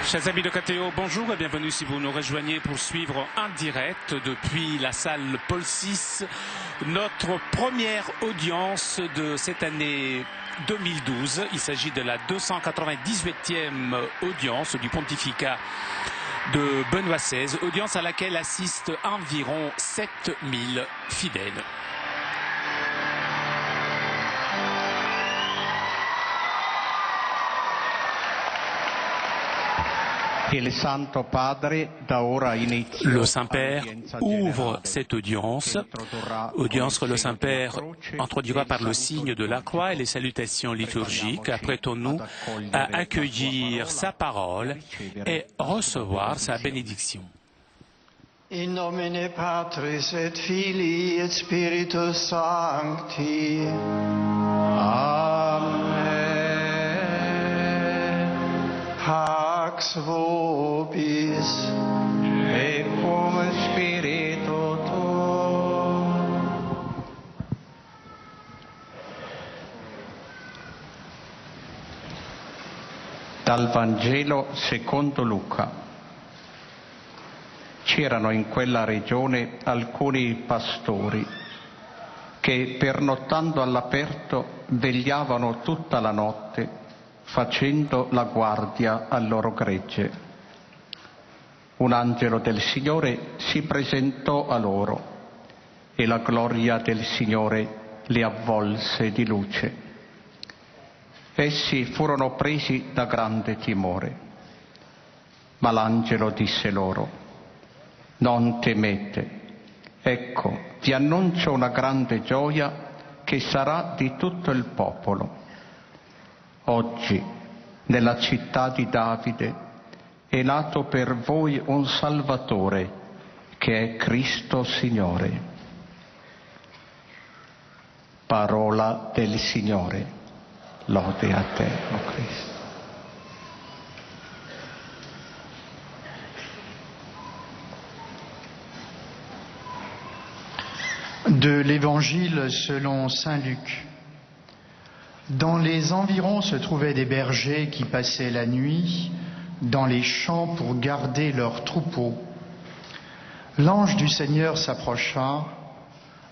Chers amis de KTO, bonjour et bienvenue si vous nous rejoignez pour suivre en direct depuis la salle Paul VI notre première audience de cette année 2012. Il s'agit de la 298e audience du pontificat de Benoît XVI, audience à laquelle assistent environ 7000 fidèles. Le Saint-Père ouvre cette audience que le Saint-Père introduira par le signe de la croix et les salutations liturgiques. Apprêtons-nous à accueillir sa parole et recevoir sa bénédiction. In nomine Patris et Filii et Spiritus Sancti. Amen. Pax vobis et cum spiritu tuo. Dal Vangelo secondo Luca. C'erano in quella regione alcuni pastori che, pernottando all'aperto, vegliavano tutta la notte facendo la guardia al loro gregge. Un angelo del Signore si presentò a loro e la gloria del Signore li avvolse di luce. Essi furono presi da grande timore, ma l'angelo disse loro: non temete, ecco, vi annuncio una grande gioia che sarà di tutto il popolo. Oggi, nella città di Davide, è nato per voi un Salvatore, che è Cristo Signore. Parola del Signore. Lode a te, o Cristo. De l'Évangile selon saint Luc. Dans les environs se trouvaient des bergers qui passaient la nuit dans les champs pour garder leurs troupeaux. L'ange du Seigneur s'approcha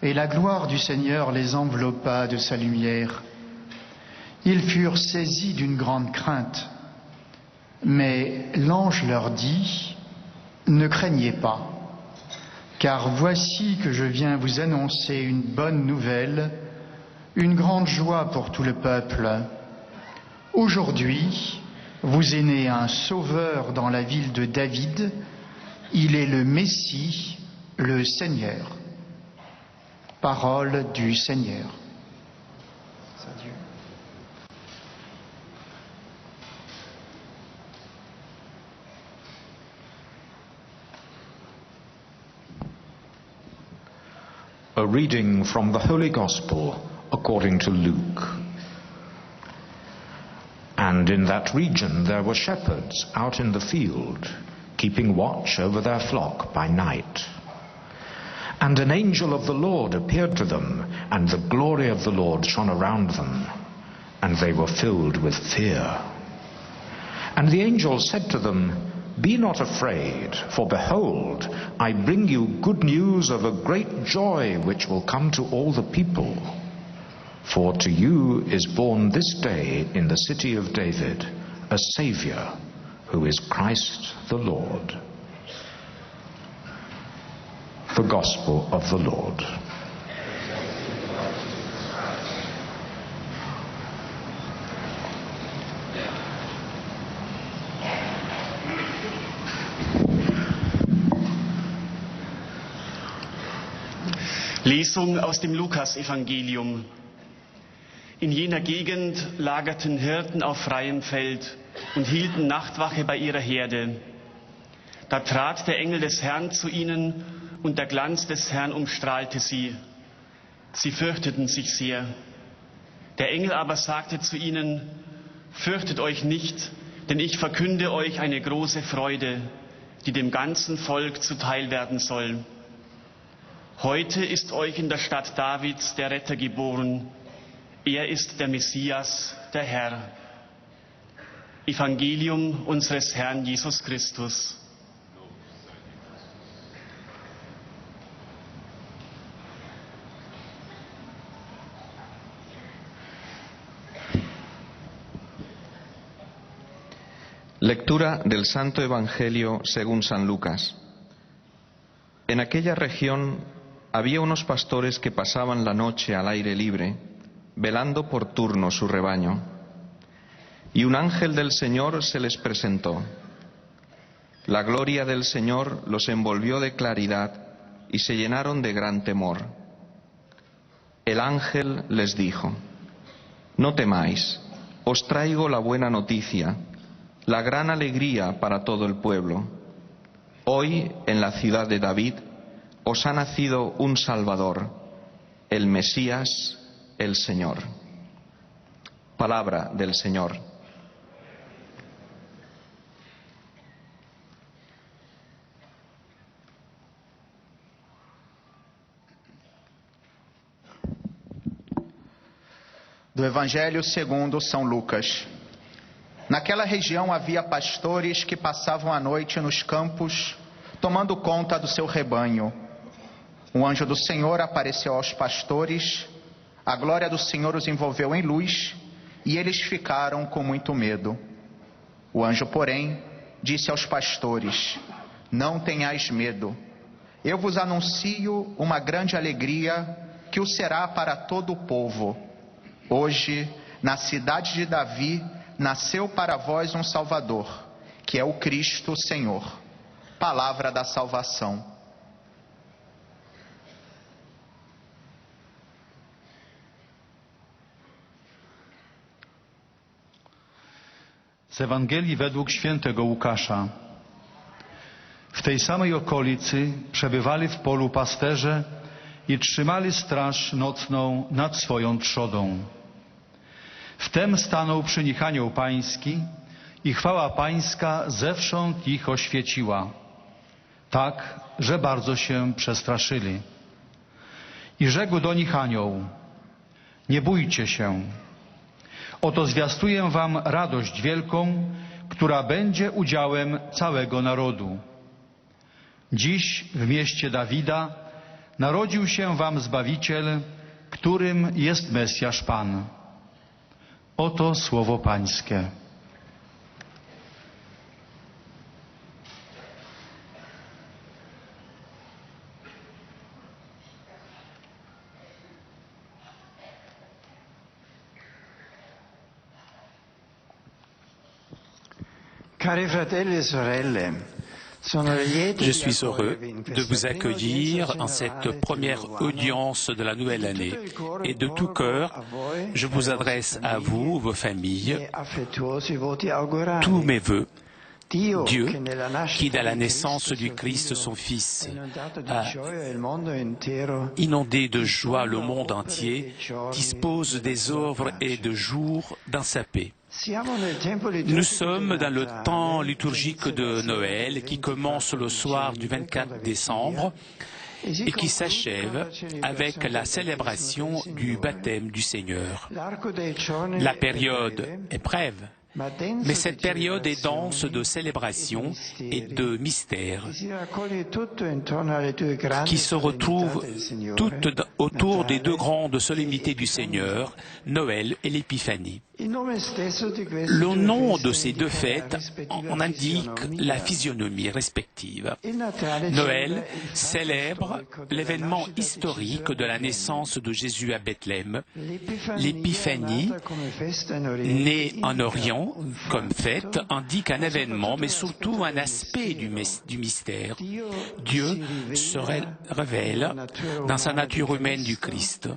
et la gloire du Seigneur les enveloppa de sa lumière. Ils furent saisis d'une grande crainte. Mais l'ange leur dit: ne craignez pas, car voici que je viens vous annoncer une bonne nouvelle, une grande joie pour tout le peuple. Aujourd'hui, vous est né un sauveur dans la ville de David. Il est le Messie, le Seigneur. Parole du Seigneur. Adieu. A reading from the Holy Gospel according to Luke. And in that region there were shepherds out in the field, keeping watch over their flock by night. And an angel of the Lord appeared to them, and the glory of the Lord shone around them, and they were filled with fear. And the angel said to them, be not afraid, for behold, I bring you good news of a great joy which will come to all the people. For to you is born this day in the city of David a Saviour, who is Christ the Lord. The Gospel of the Lord. Lesung aus dem Lukasevangelium. In jener Gegend lagerten Hirten auf freiem Feld und hielten Nachtwache bei ihrer Herde. Da trat der Engel des Herrn zu ihnen, und der Glanz des Herrn umstrahlte sie. Sie fürchteten sich sehr. Der Engel aber sagte zu ihnen: Fürchtet euch nicht, denn ich verkünde euch eine große Freude, die dem ganzen Volk zuteil werden soll. Heute ist euch in der Stadt Davids der Retter geboren. Er ist der Messias, der Herr. Evangelium unseres Herrn Jesus Christus. Lectura del Santo Evangelio según San Lucas. En aquella región había unos pastores que pasaban la noche al aire libre, velando por turno su rebaño. Y un ángel del Señor se les presentó. La gloria del Señor los envolvió de claridad y se llenaron de gran temor. El ángel les dijo: No temáis, os traigo la buena noticia, la gran alegría para todo el pueblo. Hoy, en la ciudad de David, os ha nacido un Salvador, el Mesías, el Señor. Palabra del Señor. Do Evangelho segundo São Lucas. Naquela região havia pastores que passavam a noite nos campos, tomando conta do seu rebanho. Um anjo do Senhor apareceu aos pastores, a glória do Senhor os envolveu em luz, e eles ficaram com muito medo. O anjo, porém, disse aos pastores: Não tenhais medo. Eu vos anuncio uma grande alegria que o será para todo o povo. Hoje, na cidade de Davi, nasceu para vós um Salvador, que é o Cristo Senhor. Palavra da salvação. Z Ewangelii według świętego Łukasza. W tej samej okolicy przebywali w polu pasterze i trzymali straż nocną nad swoją trzodą. Wtem stanął przy nich anioł pański i chwała pańska zewsząd ich oświeciła, tak, że bardzo się przestraszyli. I rzekł do nich anioł: Nie bójcie się. Oto zwiastuję wam radość wielką, która będzie udziałem całego narodu. Dziś w mieście Dawida narodził się wam Zbawiciel, którym jest Mesjasz Pan. Oto słowo Pańskie. Cari fratelli e sorelle, je suis heureux de vous accueillir en cette première audience de la nouvelle année. Et de tout cœur, je vous adresse à vous, vos familles, tous mes vœux. Dieu, qui dès la naissance du Christ, son Fils, a inondé de joie le monde entier, dispose des œuvres et de jours dans sa paix. Nous sommes dans le temps liturgique de Noël qui commence le soir du 24 décembre et qui s'achève avec la célébration du baptême du Seigneur. La période est brève, mais cette période est dense de célébration et de mystères qui se retrouvent toutes autour des deux grandes solennités du Seigneur, Noël et l'Épiphanie. Le nom de ces deux fêtes en indique la physionomie respective. Noël célèbre l'événement historique de la naissance de Jésus à Bethléem. L'Épiphanie, née en Orient comme fête, indique un événement, mais surtout un aspect du mystère. Dieu se révèle dans sa nature humaine du Christ.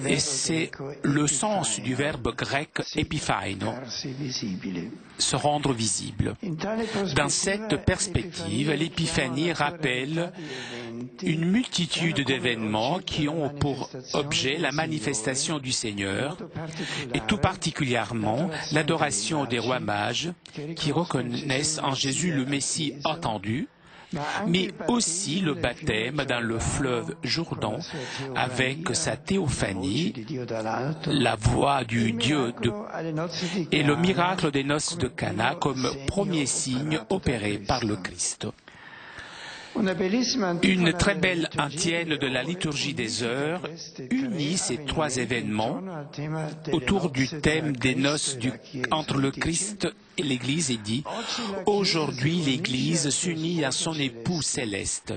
Et c'est le sens du verbe grec epiphaino, se rendre visible. Dans cette perspective, l'épiphanie rappelle une multitude d'événements qui ont pour objet la manifestation du Seigneur et tout particulièrement l'adoration des rois mages qui reconnaissent en Jésus le Messie attendu, mais aussi le baptême dans le fleuve Jourdain avec sa théophanie, la voix du Dieu et le miracle des noces de Cana comme premier signe opéré par le Christ. Une très belle antienne de la liturgie des heures unit ces trois événements autour du thème des noces entre le Christ et l'Église et dit « Aujourd'hui l'Église s'unit à son époux céleste ».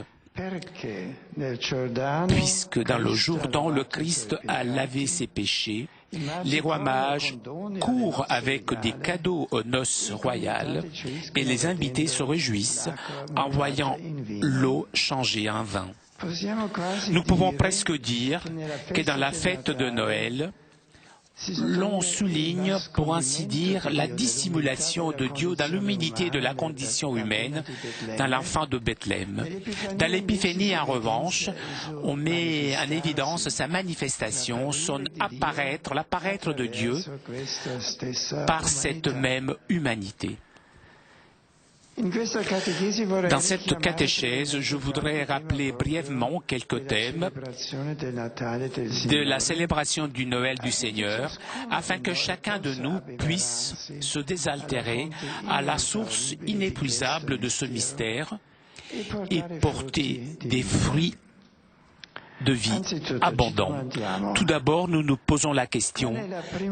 Puisque dans le Jourdain, le Christ a lavé ses péchés, les rois mages courent avec des cadeaux aux noces royales et les invités se réjouissent en voyant l'eau changer en vin. Nous pouvons presque dire que dans la fête de Noël, l'on souligne, pour ainsi dire, la dissimulation de Dieu dans l'humilité de la condition humaine dans l'enfant de Bethléem. Dans l'Épiphanie, en revanche, on met en évidence sa manifestation, son apparaître, l'apparaître de Dieu par cette même humanité. Dans cette catéchèse, je voudrais rappeler brièvement quelques thèmes de la célébration du Noël du Seigneur, afin que chacun de nous puisse se désaltérer à la source inépuisable de ce mystère et porter des fruits de vie abondants. Tout d'abord, nous nous posons la question,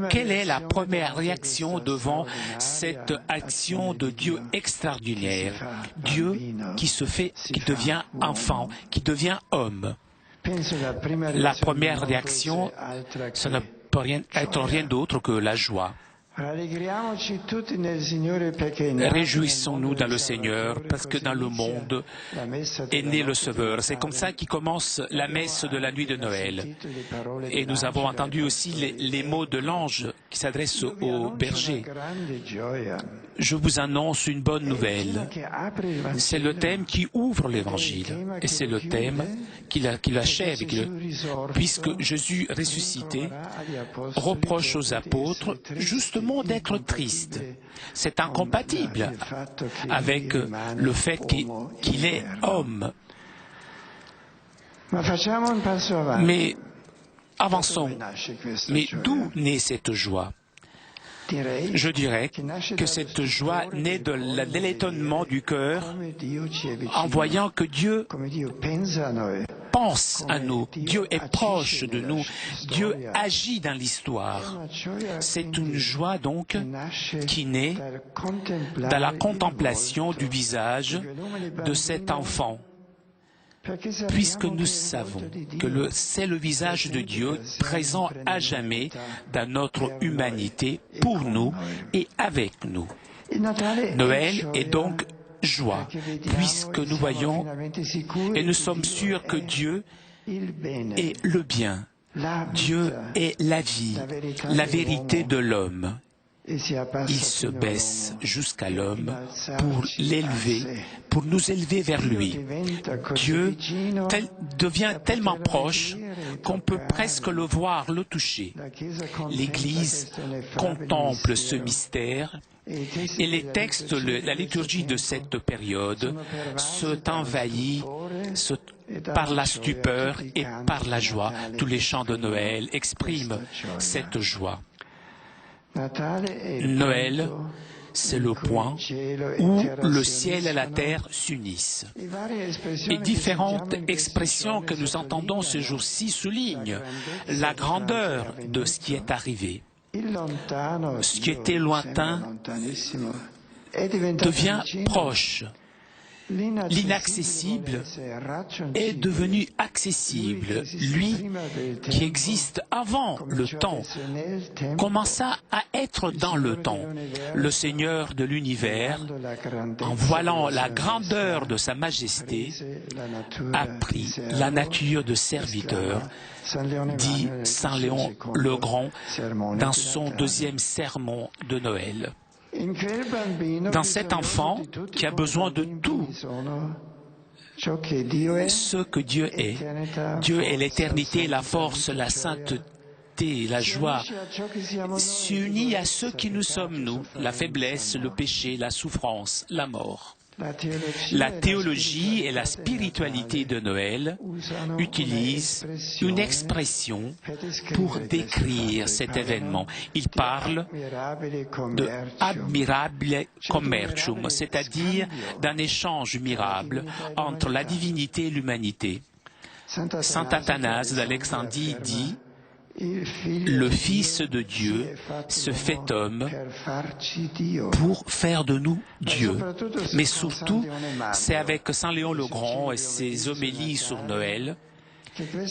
quelle est la première réaction devant cette action de Dieu extraordinaire, Dieu qui devient enfant, qui devient homme? La première réaction, ça ne peut être rien d'autre que la joie. Réjouissons-nous dans le Seigneur, parce que dans le monde est né le Sauveur. C'est comme ça qu'il commence la messe de la nuit de Noël. Et nous avons entendu aussi les mots de l'ange qui s'adresse aux bergers. Je vous annonce une bonne nouvelle. C'est le thème qui ouvre l'Évangile. Et c'est le thème qui l'achève. Puisque Jésus ressuscité reproche aux apôtres justement d'être triste. C'est incompatible avec le fait qu'il est homme. Mais avançons. Mais d'où naît cette joie? Je dirais que cette joie naît de l'étonnement du cœur en voyant que Dieu pense à nous, Dieu est proche de nous, Dieu agit dans l'histoire. C'est une joie donc qui naît dans la contemplation du visage de cet enfant. Puisque nous savons que c'est le visage de Dieu présent à jamais dans notre humanité, pour nous et avec nous. Noël est donc joie, puisque nous voyons et nous sommes sûrs que Dieu est le bien. Dieu est la vie, la vérité de l'homme. Il se baisse jusqu'à l'homme pour l'élever, pour nous élever vers lui. Dieu devient tellement proche qu'on peut presque le voir, le toucher. L'Église contemple ce mystère et les textes, la liturgie de cette période sont envahis par la stupeur et par la joie. Tous les chants de Noël expriment cette joie. Noël, c'est le point où le ciel et la terre s'unissent. Et différentes expressions que nous entendons ce jour-ci soulignent la grandeur de ce qui est arrivé. Ce qui était lointain devient proche. L'inaccessible est devenu accessible. Lui, qui existe avant le temps, commença à être dans le temps. Le Seigneur de l'univers, en voilant la grandeur de sa majesté, a pris la nature de serviteur, dit Saint Léon le Grand dans son deuxième sermon de Noël. Dans cet enfant qui a besoin de tout ce que Dieu est. Dieu est l'éternité, la force, la sainteté, la joie, s'unit à ceux qui nous sommes, nous, la faiblesse, le péché, la souffrance, la mort. La théologie et la spiritualité de Noël utilisent une expression pour décrire cet événement. Ils parlent de admirabile commercium, c'est-à-dire d'un échange mirable entre la divinité et l'humanité. Saint Athanase d'Alexandrie dit: le Fils de Dieu se fait homme pour faire de nous Dieu. Mais surtout, c'est avec Saint Léon le Grand et ses homélies sur Noël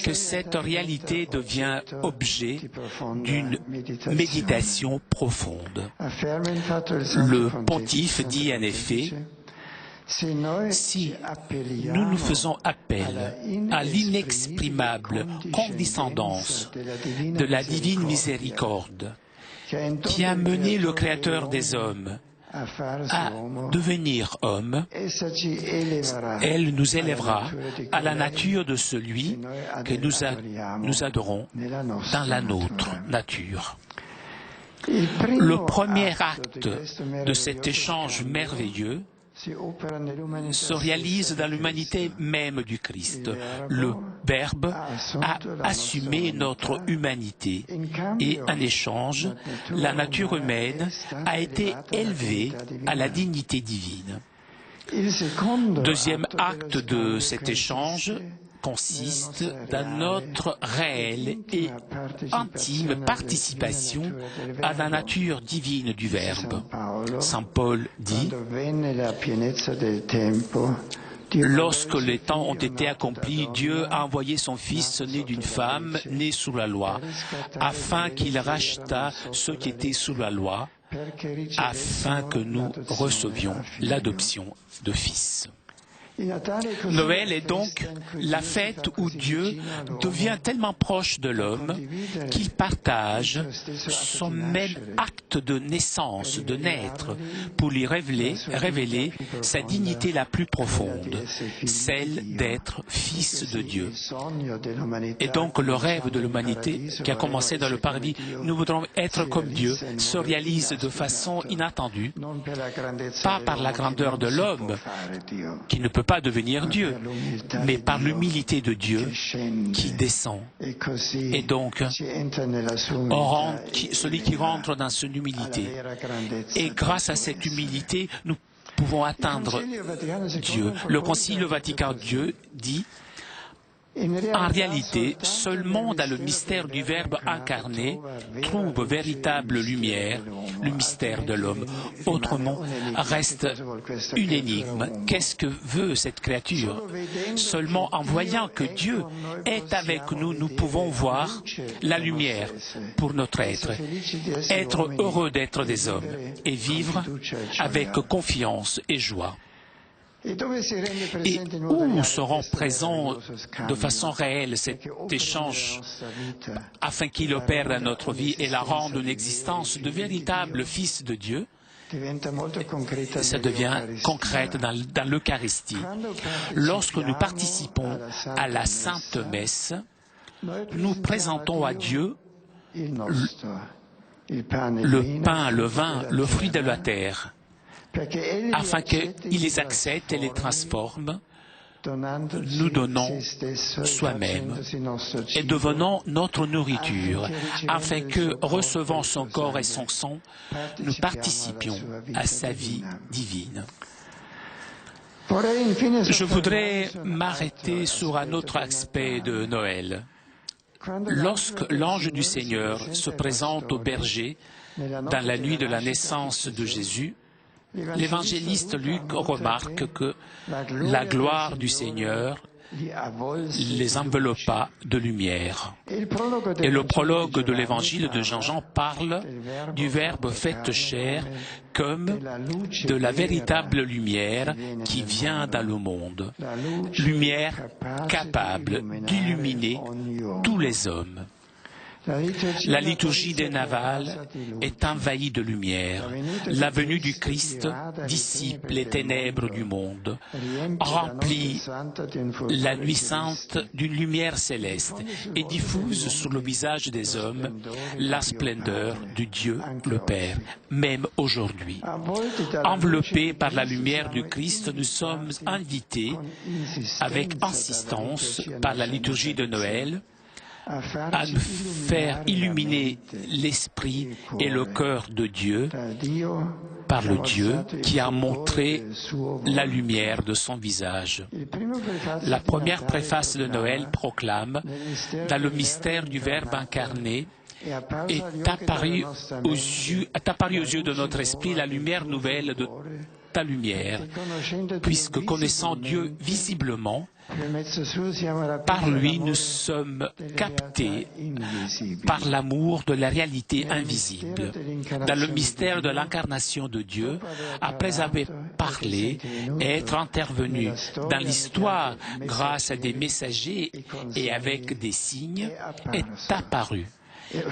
que cette réalité devient objet d'une méditation profonde. Le pontife dit en effet: si nous nous faisons appel à l'inexprimable condescendance de la divine miséricorde qui a mené le Créateur des hommes à devenir homme, elle nous élèvera à la nature de celui que nous adorons dans la nôtre nature. Le premier acte de cet échange merveilleux se réalise dans l'humanité même du Christ. Le Verbe a assumé notre humanité et en échange, la nature humaine a été élevée à la dignité divine. Deuxième acte de cet échange consiste dans notre réelle et intime participation à la nature divine du Verbe. Saint Paul dit: lorsque les temps ont été accomplis, Dieu a envoyé son Fils né d'une femme, né sous la loi, afin qu'il rachetât ceux qui étaient sous la loi, afin que nous recevions l'adoption de fils. Noël est donc la fête où Dieu devient tellement proche de l'homme qu'il partage son même acte de naissance, de naître, pour lui révéler sa dignité la plus profonde, celle d'être fils de Dieu. Et donc le rêve de l'humanité qui a commencé dans le paradis, nous voudrons être comme Dieu, se réalise de façon inattendue, pas par la grandeur de l'homme qui ne peut pas devenir Dieu, mais par l'humilité de Dieu qui descend. Et donc, celui qui rentre dans son humilité. Et grâce à cette humilité, nous pouvons atteindre Dieu. Le Concile Vatican II dit: en réalité, seulement dans le mystère du Verbe incarné trouve véritable lumière le mystère de l'homme. Autrement, reste une énigme. Qu'est-ce que veut cette créature? Seulement en voyant que Dieu est avec nous, nous pouvons voir la lumière pour notre être. Être heureux d'être des hommes et vivre avec confiance et joie. Et où seront présents de façon réelle cet échange afin qu'il opère dans notre vie et la rende une existence de véritable Fils de Dieu? Ça devient concrète dans l'Eucharistie. Lorsque nous participons à la Sainte Messe, nous présentons à Dieu le pain, le vin, le fruit de la terre, afin qu'il les accepte et les transforme, nous donnons soi-même et devenons notre nourriture, afin que, recevant son corps et son sang, nous participions à sa vie divine. Je voudrais m'arrêter sur un autre aspect de Noël. Lorsque l'ange du Seigneur se présente au berger dans la nuit de la naissance de Jésus, l'évangéliste Luc remarque que la gloire du Seigneur les enveloppa de lumière. Et le prologue de l'évangile de Jean parle du Verbe fait chair comme de la véritable lumière qui vient dans le monde, lumière capable d'illuminer tous les hommes. La liturgie des navales est envahie de lumière. La venue du Christ dissipe les ténèbres du monde, remplit la nuit sainte d'une lumière céleste et diffuse sur le visage des hommes la splendeur du Dieu le Père, même aujourd'hui. Enveloppés par la lumière du Christ, nous sommes invités avec insistance par la liturgie de Noël à nous faire illuminer l'esprit et le cœur de Dieu par le Dieu qui a montré la lumière de son visage. La première préface de Noël proclame, dans le mystère du Verbe incarné, est apparu aux yeux de notre esprit la lumière nouvelle de ta lumière, puisque connaissant Dieu visiblement, par lui nous sommes captés par l'amour de la réalité invisible. Dans le mystère de l'incarnation de Dieu, après avoir parlé et être intervenu dans l'histoire grâce à des messagers et avec des signes, est apparu.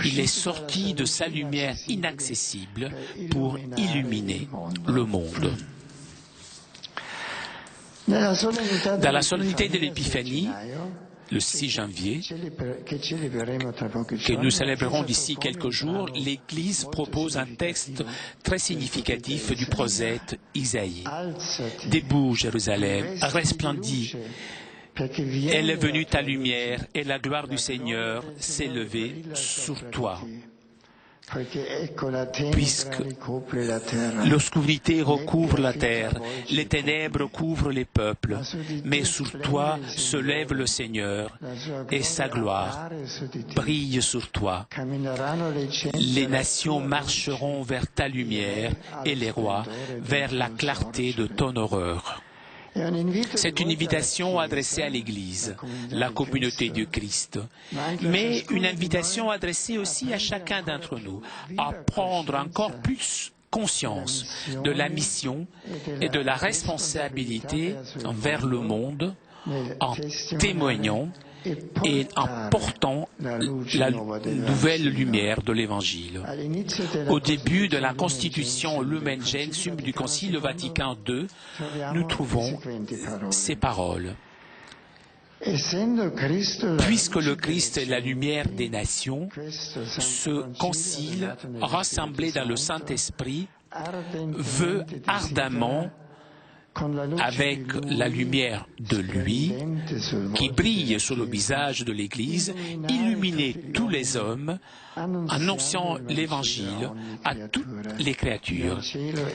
Il est sorti de sa lumière inaccessible pour illuminer le monde. Dans la solennité de l'Épiphanie, le 6 janvier, que nous célébrerons d'ici quelques jours, l'Église propose un texte très significatif du prophète Isaïe. « Debout, Jérusalem, resplendis, elle est venue ta lumière et la gloire du Seigneur s'est levée sur toi. » Puisque l'obscurité recouvre la terre, les ténèbres couvrent les peuples, mais sur toi se lève le Seigneur et sa gloire brille sur toi. Les nations marcheront vers ta lumière et les rois vers la clarté de ton horreur. C'est une invitation adressée à l'Église, la communauté du Christ, mais une invitation adressée aussi à chacun d'entre nous, à prendre encore plus conscience de la mission et de la responsabilité envers le monde en témoignant et en portant la nouvelle lumière de l'Évangile. Au début de la Constitution Lumen Gentium du Concile Vatican II, nous trouvons ces paroles. Puisque le Christ est la lumière des nations, ce concile, rassemblé dans le Saint-Esprit, veut ardemment, avec la lumière de lui, qui brille sur le visage de l'Église, illuminer tous les hommes, annonçant l'Évangile à toutes les créatures.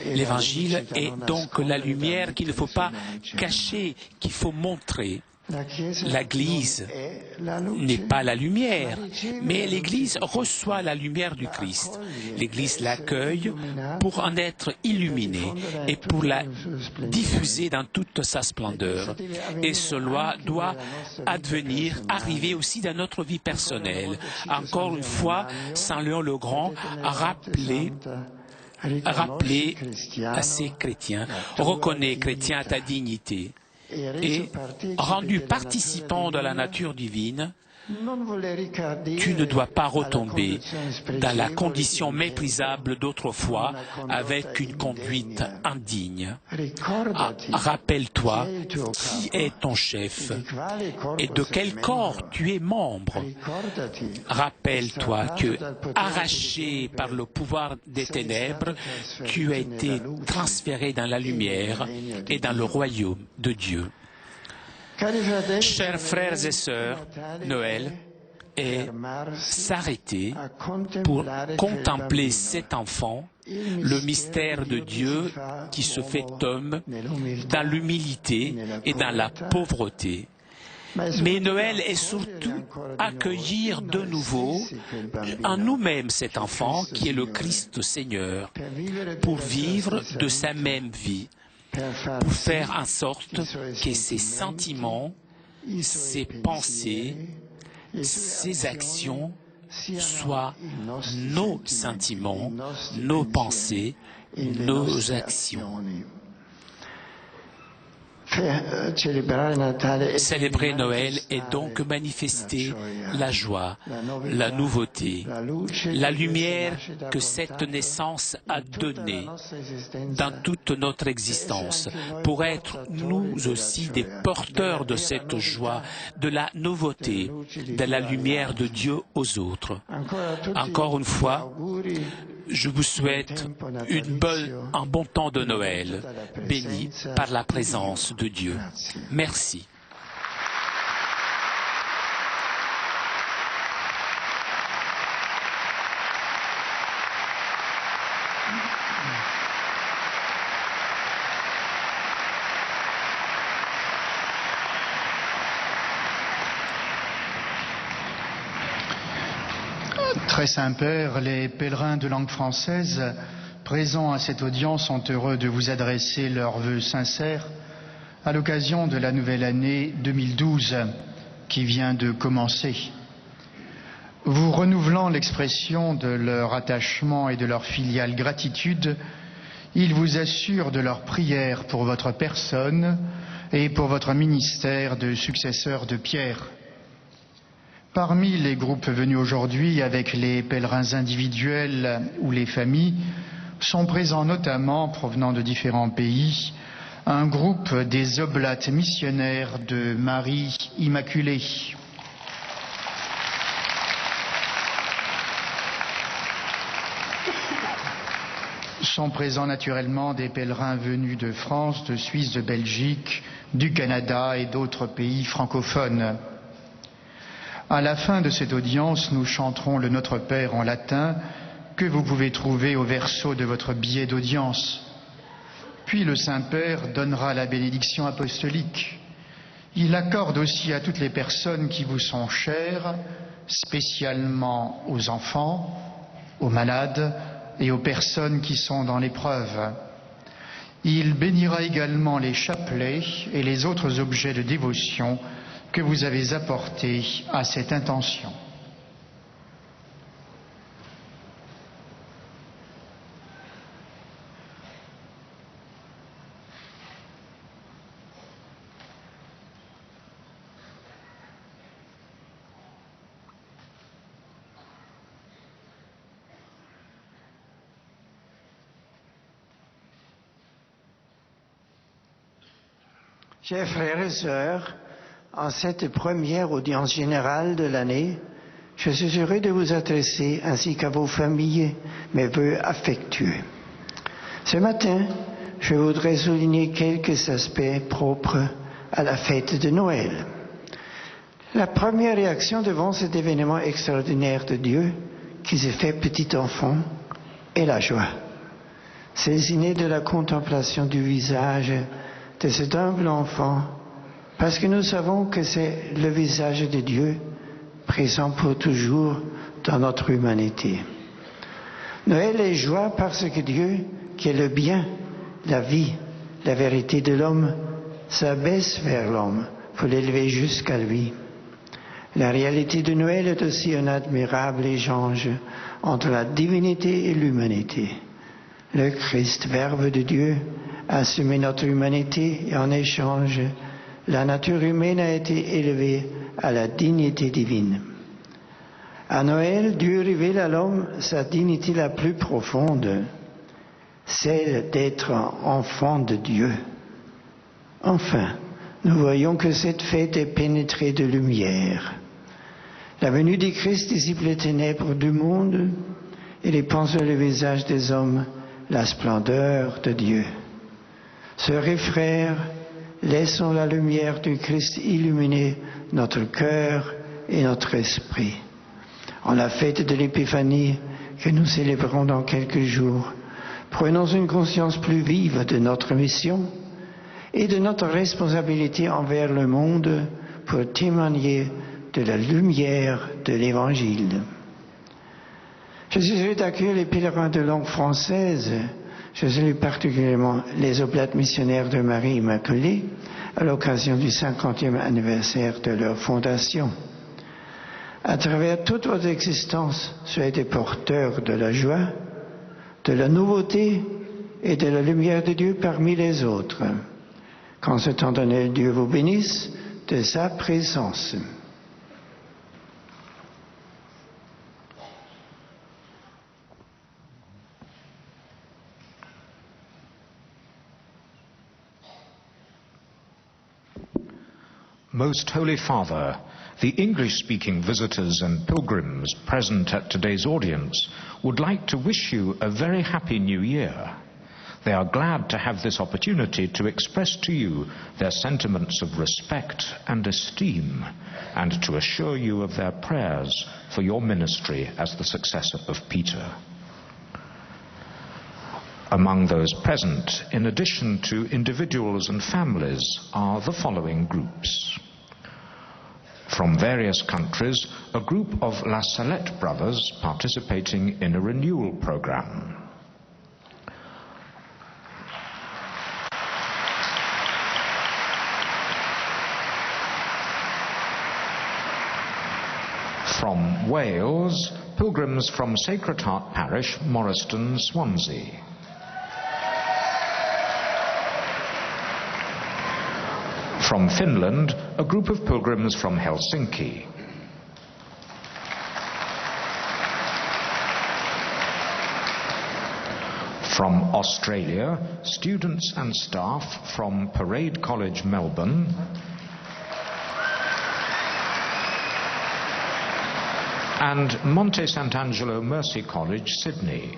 L'Évangile est donc la lumière qu'il ne faut pas cacher, qu'il faut montrer. L'Église n'est pas la lumière, mais l'Église reçoit la lumière du Christ. L'Église l'accueille pour en être illuminée et pour la diffuser dans toute sa splendeur. Et cela doit arriver aussi dans notre vie personnelle. Encore une fois, Saint Léon le Grand a rappelé à ces chrétiens, reconnais chrétien ta dignité. Et rendu participant de la nature divine, tu ne dois pas retomber dans la condition méprisable d'autrefois avec une conduite indigne. Rappelle-toi qui est ton chef et de quel corps tu es membre. Rappelle-toi que, arraché par le pouvoir des ténèbres, tu as été transféré dans la lumière et dans le royaume de Dieu. Chers frères et sœurs, Noël est s'arrêter pour contempler cet enfant, le mystère de Dieu qui se fait homme dans l'humilité et dans la pauvreté. Mais Noël est surtout accueillir de nouveau en nous-mêmes cet enfant qui est le Christ Seigneur, pour vivre de sa même vie, pour faire en sorte que ses sentiments, ses pensées, ses actions soient nos sentiments, nos pensées, nos actions. Célébrer Noël est donc manifester la joie, la nouveauté, la lumière que cette naissance a donnée dans toute notre existence, pour être nous aussi des porteurs de cette joie, de la nouveauté, de la lumière de Dieu aux autres. Encore une fois, je vous souhaite un bon temps de Noël, béni par la présence de Dieu. Merci. Très Saint-Père, les pèlerins de langue française présents à cette audience sont heureux de vous adresser leurs vœux sincères à l'occasion de la nouvelle année 2012 qui vient de commencer. Vous renouvelant l'expression de leur attachement et de leur filiale gratitude, ils vous assurent de leur prière pour votre personne et pour votre ministère de successeur de Pierre. Parmi les groupes venus aujourd'hui avec les pèlerins individuels ou les familles, sont présents notamment, provenant de différents pays, un groupe des oblates missionnaires de Marie Immaculée. Sont présents naturellement des pèlerins venus de France, de Suisse, de Belgique, du Canada et d'autres pays francophones. À la fin de cette audience, nous chanterons le Notre Père en latin que vous pouvez trouver au verso de votre billet d'audience. Puis le Saint-Père donnera la bénédiction apostolique. Il accorde aussi à toutes les personnes qui vous sont chères, spécialement aux enfants, aux malades et aux personnes qui sont dans l'épreuve. Il bénira également les chapelets et les autres objets de dévotion que vous avez apportés à cette intention. Chers frères et sœurs, en cette première audience générale de l'année, je suis heureux de vous adresser, ainsi qu'à vos familles, mes vœux affectueux. Ce matin, je voudrais souligner quelques aspects propres à la fête de Noël. La première réaction devant cet événement extraordinaire de Dieu, qui s'est fait petit enfant, est la joie. C'est né de la contemplation du visage de cet humble enfant, parce que nous savons que c'est le visage de Dieu présent pour toujours dans notre humanité. Noël est joie parce que Dieu, qui est le bien, la vie, la vérité de l'homme, s'abaisse vers l'homme pour l'élever jusqu'à lui. La réalité de Noël est aussi un admirable échange entre la divinité et l'humanité. Le Christ, Verbe de Dieu, a assumé notre humanité et en échange, la nature humaine a été élevée à la dignité divine. À Noël, Dieu révèle à l'homme sa dignité la plus profonde, celle d'être enfant de Dieu. Enfin, nous voyons que cette fête est pénétrée de lumière. La venue du Christ dissipe les ténèbres du monde et répand sur le visage des hommes la splendeur de Dieu. Sœurs et frères, laissons la lumière du Christ illuminer notre cœur et notre esprit. En la fête de l'Épiphanie que nous célébrons dans quelques jours, prenons une conscience plus vive de notre mission et de notre responsabilité envers le monde pour témoigner de la lumière de l'Évangile. Je suis heureux d'accueillir les pèlerins de langue française. Je salue particulièrement les oblates missionnaires de Marie Immaculée à l'occasion du 50e anniversaire de leur fondation. À travers toute votre existence, soyez des porteurs de la joie, de la nouveauté et de la lumière de Dieu parmi les autres. Qu'en ce temps donné, Dieu vous bénisse de sa présence. Most Holy Father, the English-speaking visitors and pilgrims present at today's audience would like to wish you a very happy New Year. They are glad to have this opportunity to express to you their sentiments of respect and esteem, and to assure you of their prayers for your ministry as the successor of Peter. Among those present, in addition to individuals and families, are the following groups. From various countries, a group of La Salette brothers participating in a renewal program. From Wales, pilgrims from Sacred Heart Parish, Morriston, Swansea. From Finland, a group of pilgrims from Helsinki. From Australia, students and staff from Parade College, Melbourne. And Monte Sant'Angelo Mercy College, Sydney.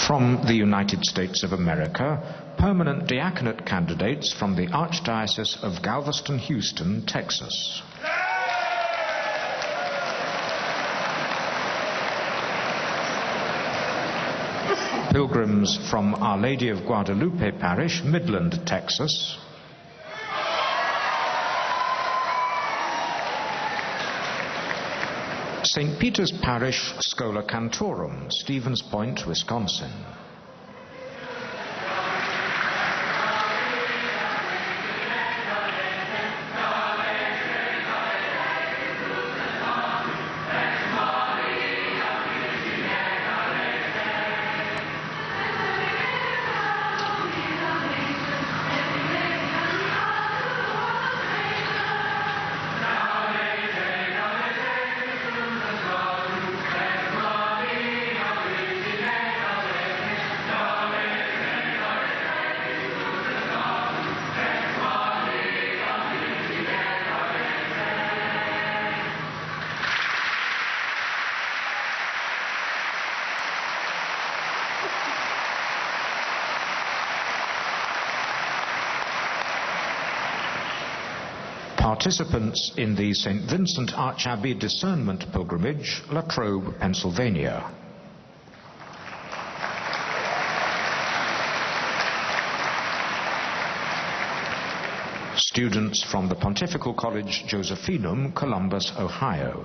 From the United States of America, permanent diaconate candidates from the Archdiocese of Galveston-Houston, Texas. Pilgrims from Our Lady of Guadalupe Parish, Midland, Texas. St. Peter's Parish, Schola Cantorum, Stevens Point, Wisconsin. Participants in the St. Vincent Archabbey Discernment Pilgrimage, La Trobe, Pennsylvania. Students from the Pontifical College Josephinum, Columbus, Ohio.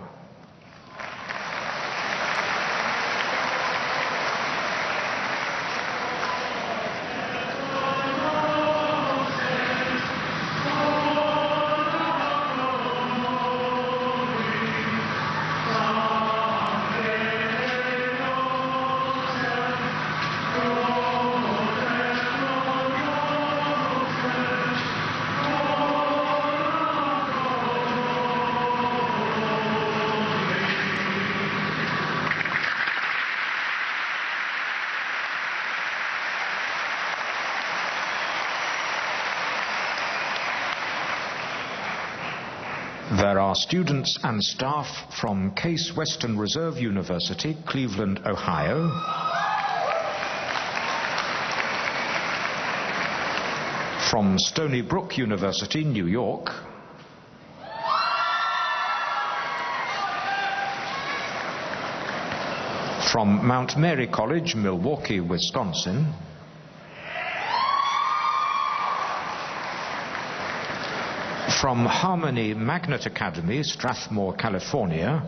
There are students and staff from Case Western Reserve University, Cleveland, Ohio. From Stony Brook University, New York. From Mount Mary College, Milwaukee, Wisconsin. From Harmony Magnet Academy, Strathmore, California.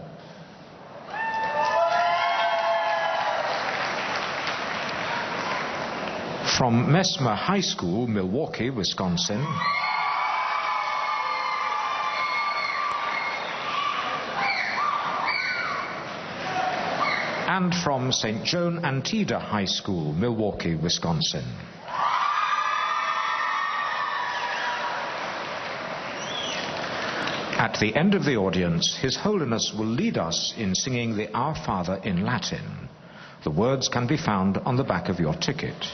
From Messmer High School, Milwaukee, Wisconsin. and from St. Joan Antida High School, Milwaukee, Wisconsin. At the end of the audience, His Holiness will lead us in singing the Our Father in Latin. The words can be found on the back of your ticket.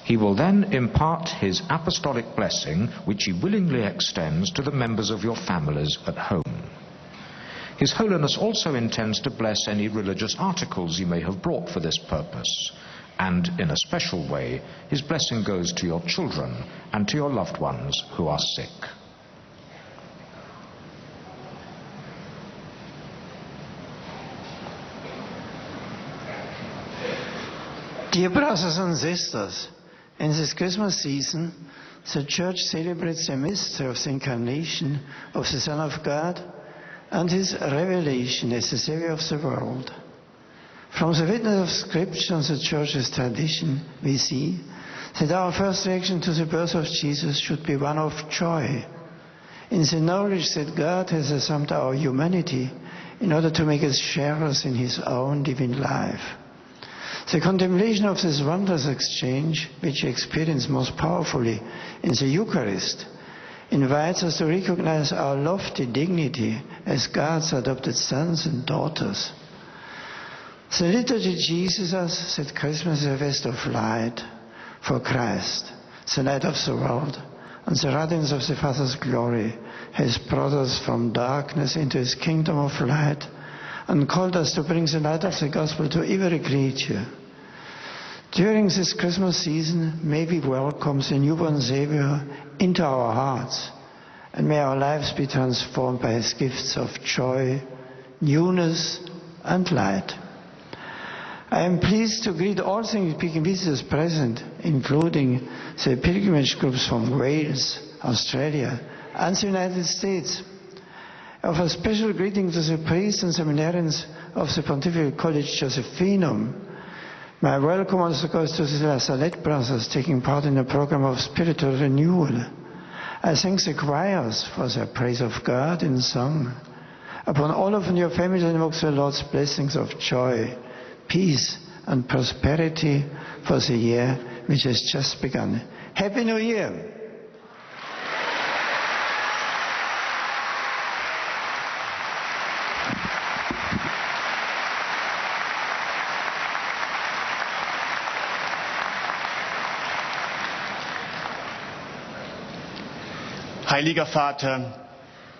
He will then impart his apostolic blessing, which he willingly extends to the members of your families at home. His Holiness also intends to bless any religious articles you may have brought for this purpose. And in a special way, his blessing goes to your children and to your loved ones who are sick. Dear brothers and sisters, in this Christmas season, the Church celebrates the mystery of the incarnation of the Son of God and his revelation as the Savior of the world. From the witness of Scripture and the Church's tradition, we see that our first reaction to the birth of Jesus should be one of joy, in the knowledge that God has assumed our humanity in order to make us sharers in his own divine life. The contemplation of this wondrous exchange, which we experience most powerfully in the Eucharist, invites us to recognize our lofty dignity as God's adopted sons and daughters. The liturgy teaches us that Christmas is a fest of light for Christ, the light of the world, and the radiance of the Father's glory has brought us from darkness into his kingdom of light and called us to bring the light of the gospel to every creature. During this Christmas season, may we welcome the newborn Savior into our hearts, and may our lives be transformed by his gifts of joy, newness, and light. I am pleased to greet all the speaking visitors present, including the pilgrimage groups from Wales, Australia, and the United States. I offer a special greeting to the priests and seminarians of the Pontifical College Josephinum. My welcome also goes to the La Salette brothers taking part in the program of spiritual renewal. I thank the choirs for their praise of God in song. Upon all of your families, I invoke the Lord's blessings of joy, peace, and prosperity for the year which has just begun. Happy New Year! Heiliger Vater,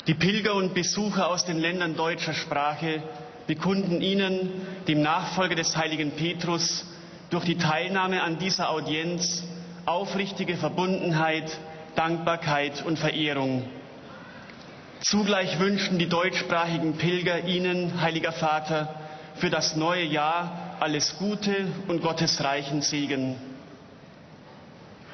die Pilger und Besucher aus den Ländern deutscher Sprache bekunden Ihnen, dem Nachfolger des heiligen Petrus, durch die Teilnahme an dieser Audienz aufrichtige Verbundenheit, Dankbarkeit und Verehrung. Zugleich wünschen die deutschsprachigen Pilger Ihnen, Heiliger Vater, für das neue Jahr alles Gute und Gottes reichen Segen.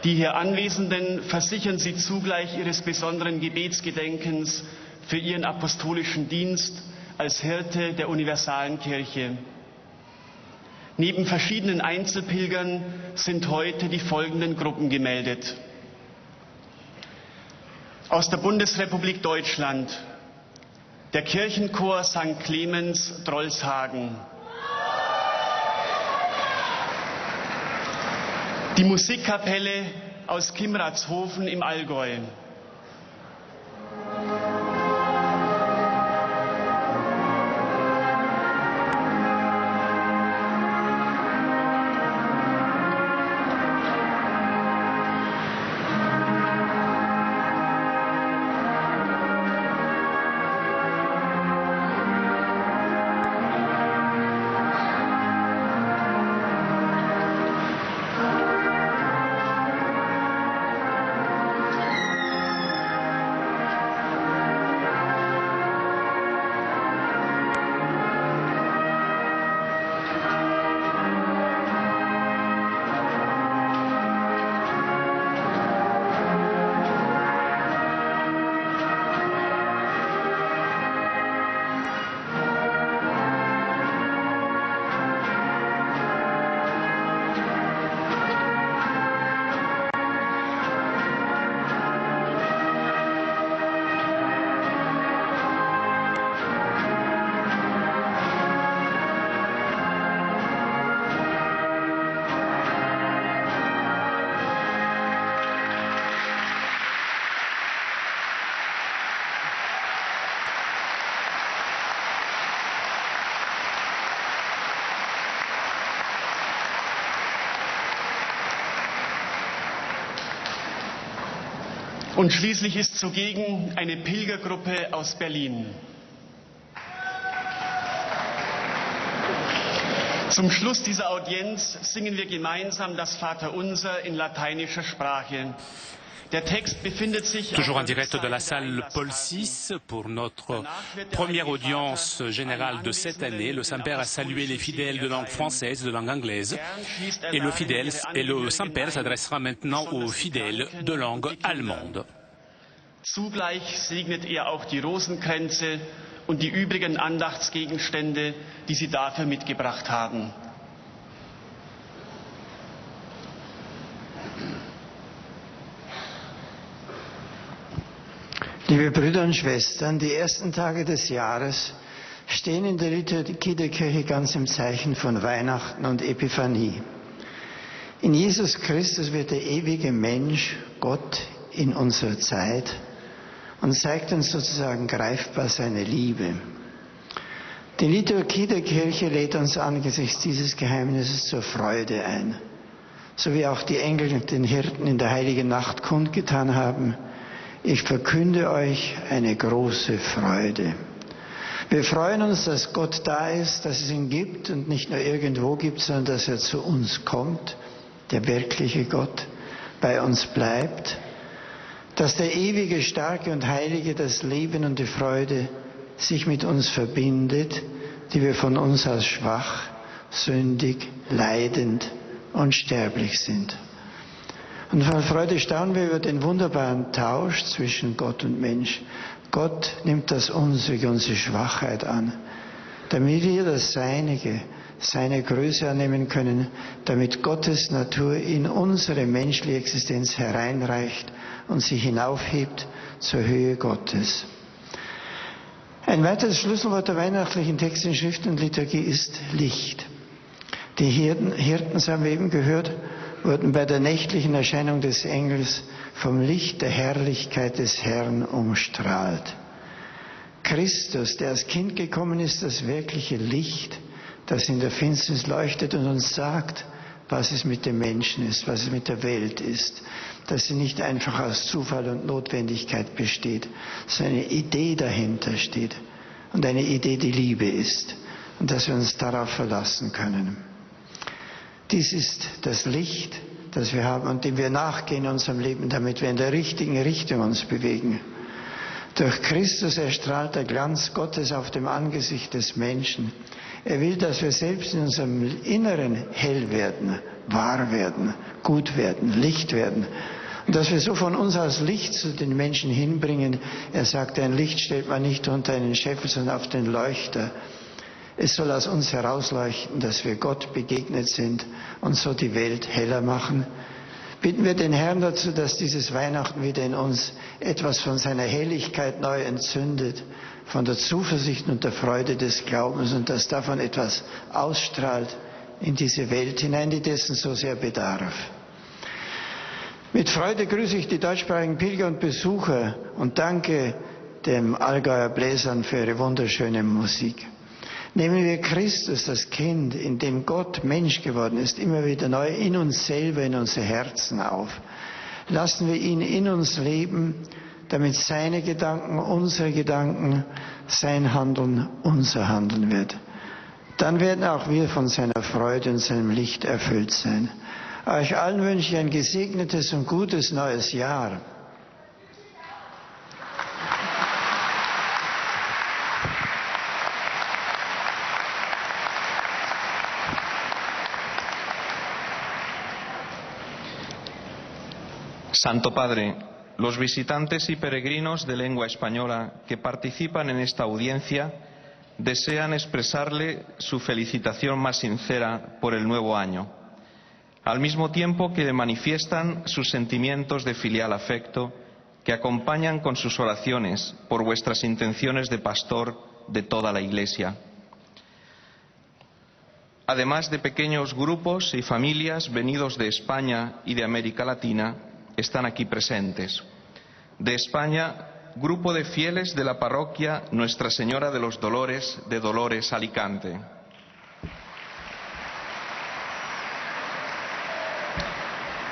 Die hier Anwesenden versichern Sie zugleich Ihres besonderen Gebetsgedenkens für Ihren apostolischen Dienst als Hirte der universalen Kirche. Neben verschiedenen Einzelpilgern sind heute die folgenden Gruppen gemeldet. Aus der Bundesrepublik Deutschland, der Kirchenchor St. Clemens Drolshagen, die Musikkapelle aus Kimratshofen im Allgäu, Und schließlich ist zugegen eine Pilgergruppe aus Berlin. Zum Schluss dieser Audienz singen wir gemeinsam das Vaterunser in lateinischer Sprache. Der Text befindet sich toujours en direct de la salle Paul VI pour notre première audience générale de cette année. Le Saint-Père a salué les fidèles de langue française, de langue anglaise, et le Saint-Père s'adressera maintenant aux fidèles de langue allemande. Zugleich segnet er auch die Rosenkränze und die übrigen Andachtsgegenstände, die Sie dafür mitgebracht haben. Liebe Brüder und Schwestern, die ersten Tage des Jahres stehen in der Liturgie der Kirche ganz im Zeichen von Weihnachten und Epiphanie. In Jesus Christus wird der ewige Mensch, Gott, in unserer Zeit und zeigt uns sozusagen greifbar seine Liebe. Die Liturgie der Kirche lädt uns angesichts dieses Geheimnisses zur Freude ein, so wie auch die Engel den Hirten in der heiligen Nacht kundgetan haben: Ich verkünde euch eine große Freude. Wir freuen uns, dass Gott da ist, dass es ihn gibt und nicht nur irgendwo gibt, sondern dass er zu uns kommt, der wirkliche Gott, bei uns bleibt, dass der ewige, starke und heilige, das Leben und die Freude sich mit uns verbindet, die wir von uns aus schwach, sündig, leidend und sterblich sind. Und voll Freude staunen wir über den wunderbaren Tausch zwischen Gott und Mensch. Gott nimmt das Unsere, unsere Schwachheit an, damit wir das Seinige, seine Größe annehmen können, damit Gottes Natur in unsere menschliche Existenz hereinreicht und sich hinaufhebt zur Höhe Gottes. Ein weiteres Schlüsselwort der weihnachtlichen Texte in Schrift und Liturgie ist Licht. Die Hirten, das haben wir eben gehört, wurden bei der nächtlichen Erscheinung des Engels vom Licht der Herrlichkeit des Herrn umstrahlt. Christus, der als Kind gekommen ist, das wirkliche Licht, das in der Finsternis leuchtet und uns sagt, was es mit dem Menschen ist, was es mit der Welt ist, dass sie nicht einfach aus Zufall und Notwendigkeit besteht, sondern eine Idee dahinter steht und eine Idee, die Liebe ist und dass wir uns darauf verlassen können. Dies ist das Licht, das wir haben und dem wir nachgehen in unserem Leben, damit wir in der richtigen Richtung uns bewegen. Durch Christus erstrahlt der Glanz Gottes auf dem Angesicht des Menschen. Er will, dass wir selbst in unserem Inneren hell werden, wahr werden, gut werden, Licht werden. Und dass wir so von uns aus Licht zu den Menschen hinbringen. Er sagt, ein Licht stellt man nicht unter einen Scheffel, sondern auf den Leuchter. Es soll aus uns herausleuchten, dass wir Gott begegnet sind und so die Welt heller machen. Bitten wir den Herrn dazu, dass dieses Weihnachten wieder in uns etwas von seiner Helligkeit neu entzündet, von der Zuversicht und der Freude des Glaubens und dass davon etwas ausstrahlt in diese Welt hinein, die dessen so sehr bedarf. Mit Freude grüße ich die deutschsprachigen Pilger und Besucher und danke den Allgäuer Bläsern für ihre wunderschöne Musik. Nehmen wir Christus, das Kind, in dem Gott Mensch geworden ist, immer wieder neu in uns selber, in unsere Herzen auf. Lassen wir ihn in uns leben, damit seine Gedanken unsere Gedanken, sein Handeln unser Handeln wird. Dann werden auch wir von seiner Freude und seinem Licht erfüllt sein. Euch allen wünsche ich ein gesegnetes und gutes neues Jahr. Santo Padre, los visitantes y peregrinos de lengua española que participan en esta audiencia desean expresarle su felicitación más sincera por el nuevo año, al mismo tiempo que le manifiestan sus sentimientos de filial afecto que acompañan con sus oraciones por vuestras intenciones de pastor de toda la Iglesia. Además de pequeños grupos y familias venidos de España y de América Latina, están aquí presentes. De España, grupo de fieles de la parroquia Nuestra Señora de los Dolores de Dolores, Alicante.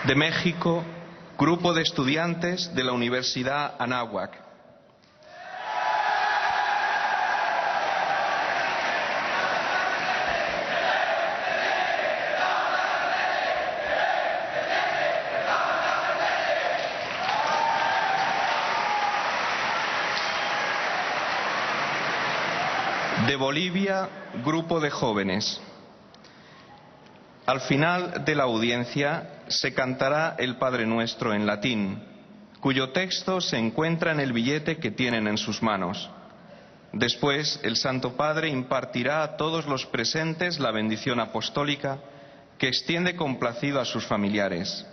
De México, Grupo de estudiantes de la Universidad Anáhuac. De Bolivia, grupo de jóvenes. Al final de la audiencia se cantará el Padre Nuestro en latín, cuyo texto se encuentra en el billete que tienen en sus manos. Después, el Santo Padre impartirá a todos los presentes la bendición apostólica que extiende complacido a sus familiares,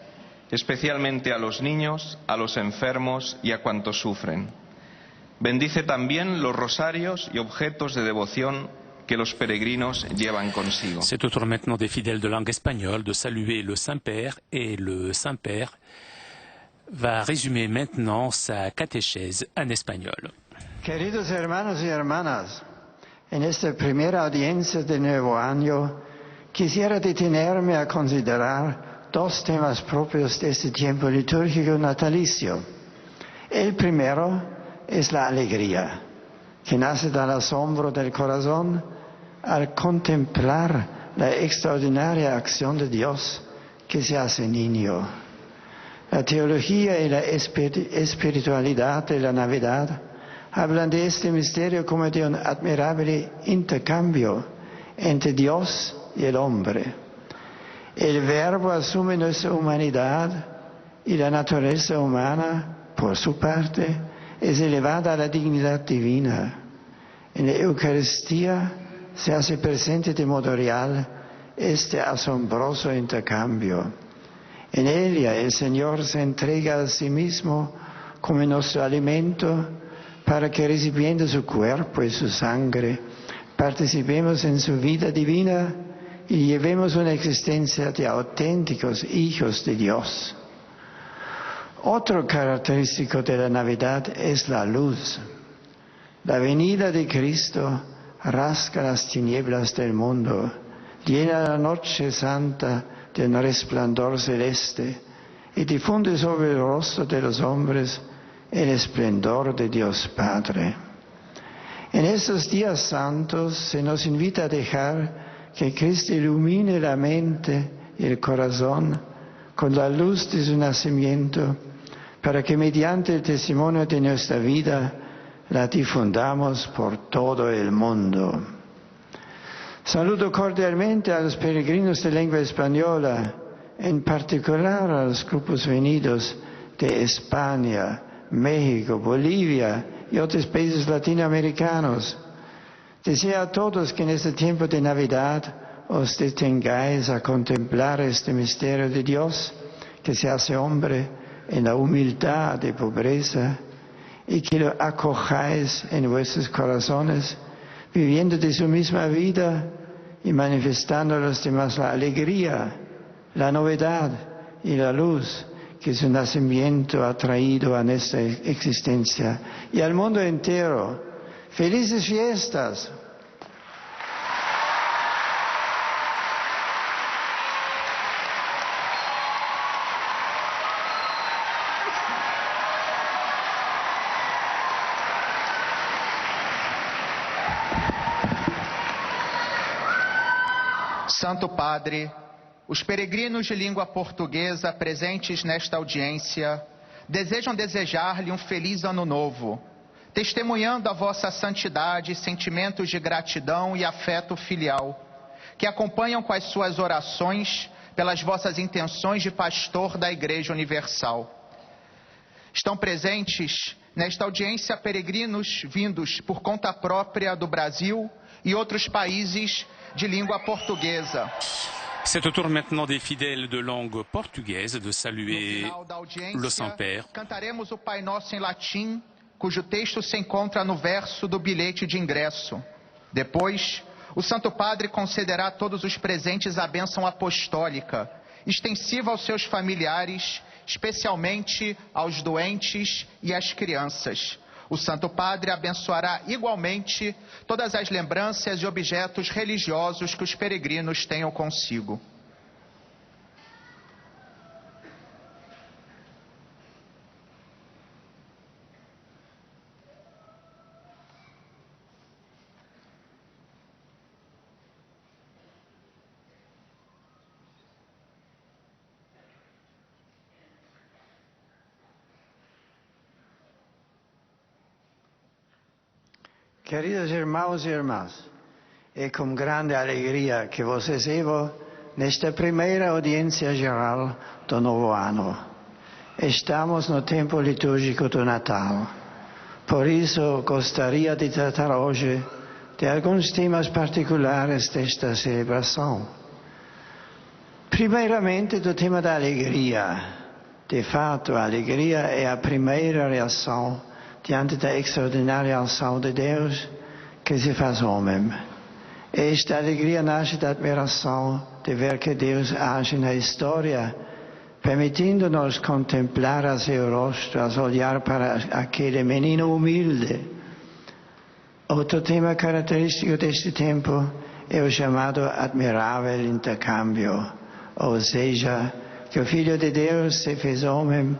especialmente a los niños, a los enfermos y a cuantos sufren. Bendice también los rosarios y objetos de devoción que los peregrinos llevan consigo. C'est au tour maintenant des fidèles de langue espagnole de saluer le Saint-Père, et le Saint-Père va résumer maintenant sa catéchèse en espagnol. Queridos hermanos y hermanas, en esta primera audiencia del nuevo año quisiera detenerme a considerar dos temas propios de este tiempo litúrgico natalicio. El primero es la alegría, que nace del asombro del corazón al contemplar la extraordinaria acción de Dios que se hace niño. La teología y la espiritualidad de la Navidad hablan de este misterio como de un admirable intercambio entre Dios y el hombre. El Verbo asume nuestra humanidad y la naturaleza humana, por su parte, es elevada a la dignidad divina. En la Eucaristía se hace presente de modo real este asombroso intercambio. En ella el Señor se entrega a sí mismo como nuestro alimento para que recibiendo su cuerpo y su sangre participemos en su vida divina y llevemos una existencia de auténticos hijos de Dios. Otro característico de la Navidad es la luz. La venida de Cristo rasga las tinieblas del mundo, llena la noche santa de un resplandor celeste y difunde sobre el rostro de los hombres el esplendor de Dios Padre. En estos días santos se nos invita a dejar que Cristo ilumine la mente y el corazón con la luz de su nacimiento, para que mediante el testimonio de nuestra vida la difundamos por todo el mundo. Saludo cordialmente a los peregrinos de lengua española, en particular a los grupos venidos de España, México, Bolivia y otros países latinoamericanos. Deseo a todos que en este tiempo de Navidad os detengáis a contemplar este misterio de Dios que se hace hombre en la humildad y pobreza, y que lo acojáis en vuestros corazones, viviendo de su misma vida y manifestando a los demás la alegría, la novedad y la luz que su nacimiento ha traído a nuestra existencia y al mundo entero. ¡Felices fiestas! Santo Padre, os peregrinos de língua portuguesa presentes nesta audiência desejam desejar-lhe um feliz ano novo, testemunhando a vossa santidade e sentimentos de gratidão e afeto filial, que acompanham com as suas orações pelas vossas intenções de pastor da Igreja Universal. Estão presentes nesta audiência peregrinos vindos por conta própria do Brasil e outros países de língua portuguesa. C'est au tour maintenant des fidèles de langue portugaise de saluer le Saint-Père. Cantaremos o Pai Nosso em latim, cujo texto se encontra no verso do bilhete de ingresso. Depois, o Santo Padre concederá a todos os presentes a bênção apostólica, extensiva aos seus familiares, especialmente aos doentes e às crianças. O Santo Padre abençoará igualmente todas as lembranças e objetos religiosos que os peregrinos tenham consigo. Queridos irmãos e irmãs, é com grande alegria que vos recebo nesta primeira audiência geral do novo ano. Estamos no tempo litúrgico do Natal. Por isso, gostaria de tratar hoje de alguns temas particulares desta celebração. Primeiramente, do tema da alegria. De fato, a alegria é a primeira reação diante da extraordinária ação de Deus que se faz homem. Esta alegria nasce da admiração de ver que Deus age na história, permitindo-nos contemplar a seu rosto, a olhar para aquele menino humilde. Outro tema característico deste tempo é o chamado admirável intercâmbio, ou seja, que o Filho de Deus se fez homem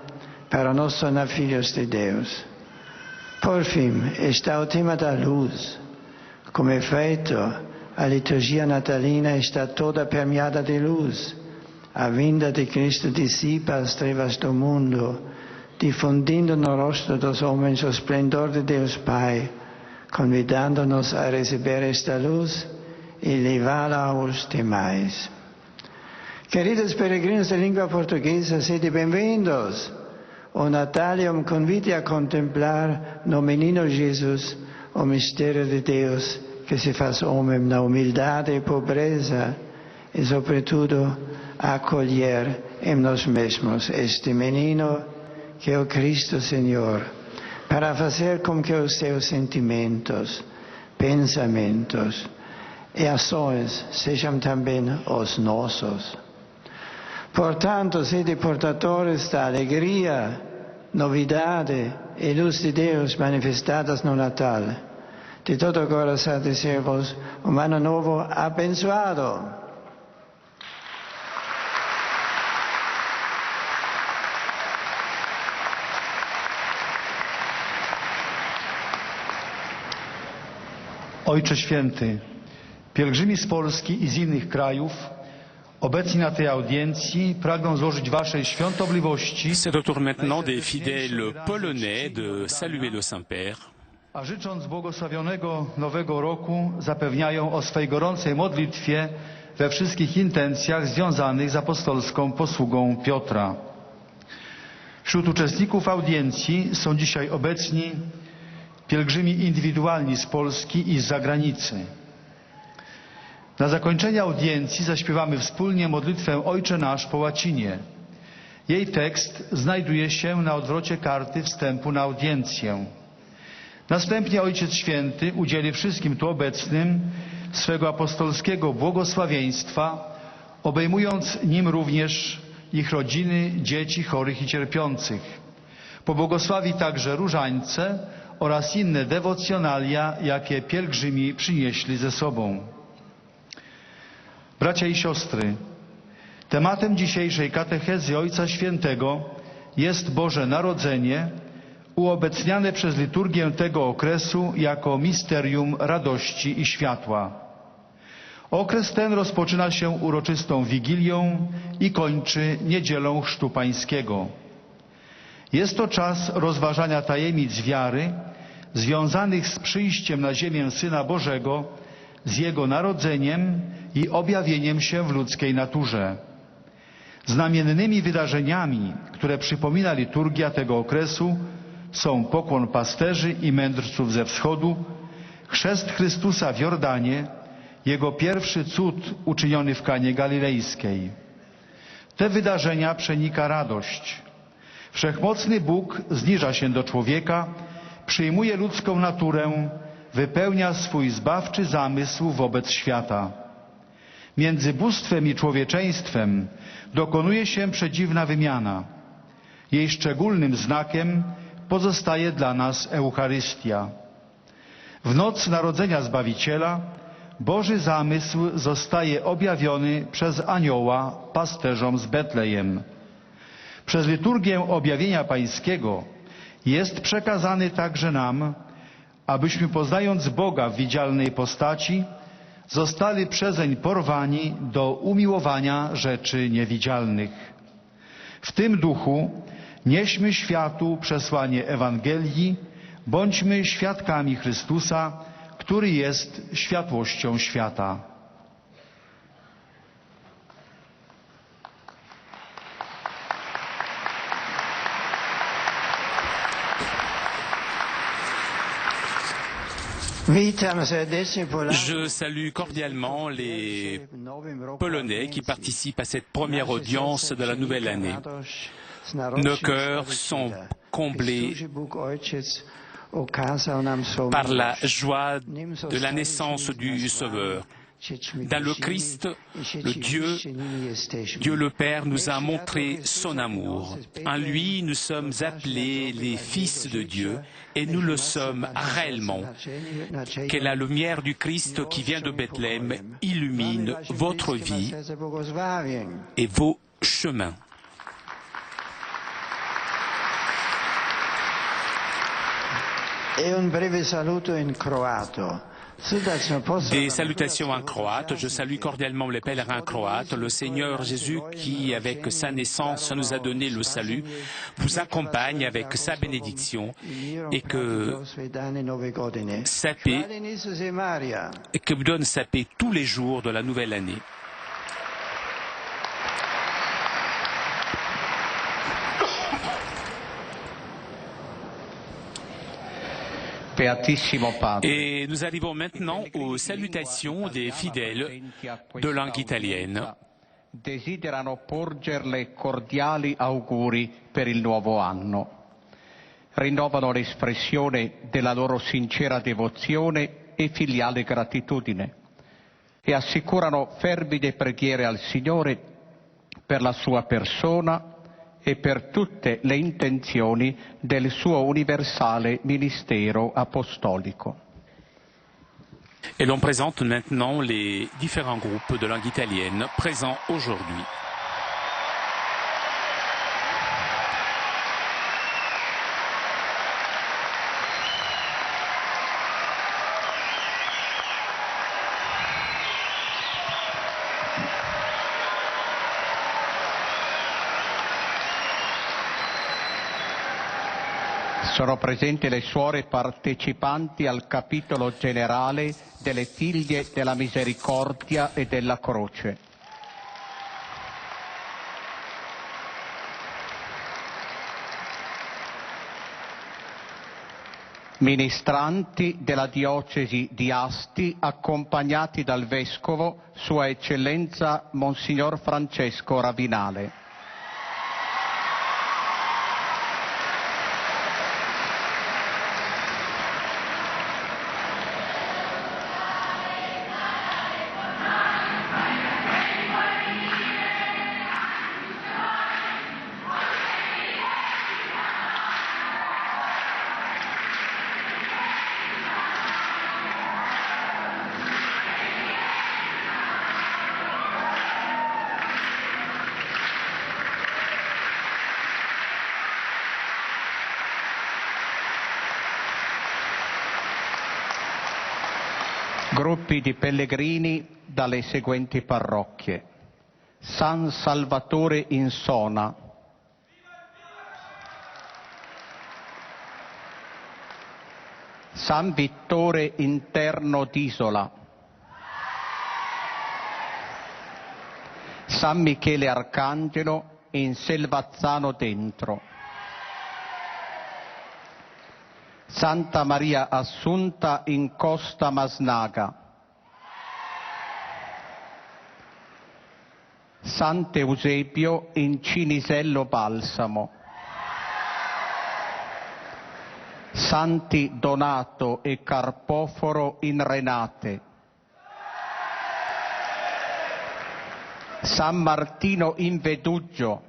para nos tornar filhos de Deus. Por fim, está o tema da luz. Como efeito, a liturgia natalina está toda permeada de luz. A vinda de Cristo dissipa as trevas do mundo, difundindo no rosto dos homens o esplendor de Deus Pai, convidando-nos a receber esta luz e levá-la aos demais. Queridos peregrinos de língua portuguesa, sede bem-vindos. O Natal é um convite a contemplar no menino Jesus o mistério de Deus que se faz homem na humildade e pobreza e, sobretudo, a acolher em nós mesmos este menino que é o Cristo Senhor, para fazer com que os seus sentimentos, pensamentos e ações sejam também os nossos. Portanto, sede portadores da alegria, novidade e luz de Deus manifestadas no Natal. De todo o coração desejo-vos um ano novo abençoado. Ojcze Święty, pielgrzymi z Polski i z innych krajów obecni na tej audiencji pragną złożyć Waszej świątobliwości. C'est au tour maintenant des fidèles polonais de saluer le Saint-Père. A życząc błogosławionego Nowego Roku zapewniają o swej gorącej modlitwie we wszystkich intencjach związanych z apostolską posługą Piotra. Wśród uczestników audiencji są dzisiaj obecni pielgrzymi indywidualni z Polski i z zagranicy. Na zakończenie audiencji zaśpiewamy wspólnie modlitwę Ojcze Nasz po łacinie. Jej tekst znajduje się na odwrocie karty wstępu na audiencję. Następnie Ojciec Święty udzieli wszystkim tu obecnym swego apostolskiego błogosławieństwa, obejmując nim również ich rodziny, dzieci chorych i cierpiących. Pobłogosławi także różańce oraz inne dewocjonalia, jakie pielgrzymi przynieśli ze sobą. Bracia i siostry, tematem dzisiejszej katechezy Ojca Świętego jest Boże Narodzenie, uobecniane przez liturgię tego okresu jako misterium radości i światła. Okres ten rozpoczyna się uroczystą Wigilią i kończy Niedzielą Chrztu Pańskiego. Jest to czas rozważania tajemnic wiary związanych z przyjściem na ziemię Syna Bożego, z Jego narodzeniem i objawieniem się w ludzkiej naturze. Znamiennymi wydarzeniami, które przypomina liturgia tego okresu, są pokłon pasterzy i mędrców ze wschodu, chrzest Chrystusa w Jordanie, Jego pierwszy cud uczyniony w Kanie Galilejskiej. Te wydarzenia przenika radość. Wszechmocny Bóg zniża się do człowieka, przyjmuje ludzką naturę, wypełnia swój zbawczy zamysł wobec świata. Między bóstwem i człowieczeństwem dokonuje się przedziwna wymiana. Jej szczególnym znakiem pozostaje dla nas Eucharystia. W noc Narodzenia Zbawiciela Boży zamysł zostaje objawiony przez anioła pasterzom z Betlejem. Przez liturgię objawienia Pańskiego jest przekazany także nam, abyśmy poznając Boga w widzialnej postaci, zostali przezeń porwani do umiłowania rzeczy niewidzialnych. W tym duchu nieśmy światu przesłanie Ewangelii, bądźmy świadkami Chrystusa, który jest światłością świata. Je salue cordialement les Polonais qui participent à cette première audience de la nouvelle année. Nos cœurs sont comblés par la joie de la naissance du Sauveur. Dans le Christ, Dieu le Père nous a montré son amour. En lui, nous sommes appelés les fils de Dieu et nous le sommes réellement. Que la lumière du Christ qui vient de Bethléem illumine votre vie et vos chemins. E un breve saluto in croato. Des salutations en croate. Je salue cordialement les pèlerins croates. Le Seigneur Jésus, qui, avec sa naissance, nous a donné le salut, vous accompagne avec sa bénédiction et que vous donne sa paix tous les jours de la nouvelle année. Et nous arrivons maintenant aux salutations des fidèles de langue italienne. Desiderano porgerle cordiali auguri per il nuovo anno. Rinnovano l'espressione della loro sincera devozione e filiale gratitudine e assicurano fervide preghiere al Signore per la sua persona e per tutte le intenzioni del suo universale ministero apostolico. Et l'on présente maintenant les différents groupes de langue italienne présents aujourd'hui. Sono presenti le suore partecipanti al capitolo generale delle Figlie della Misericordia e della Croce. Ministranti della diocesi di Asti accompagnati dal Vescovo Sua Eccellenza Monsignor Francesco Ravinale. Gruppi di pellegrini dalle seguenti parrocchie: San Salvatore in Sona, San Vittore Interno d'Isola, San Michele Arcangelo in Selvazzano Dentro, Santa Maria Assunta in Costa Masnaga, Sant'Eusebio in Cinisello Balsamo, Santi Donato e Carpoforo in Renate, San Martino in Veduggio,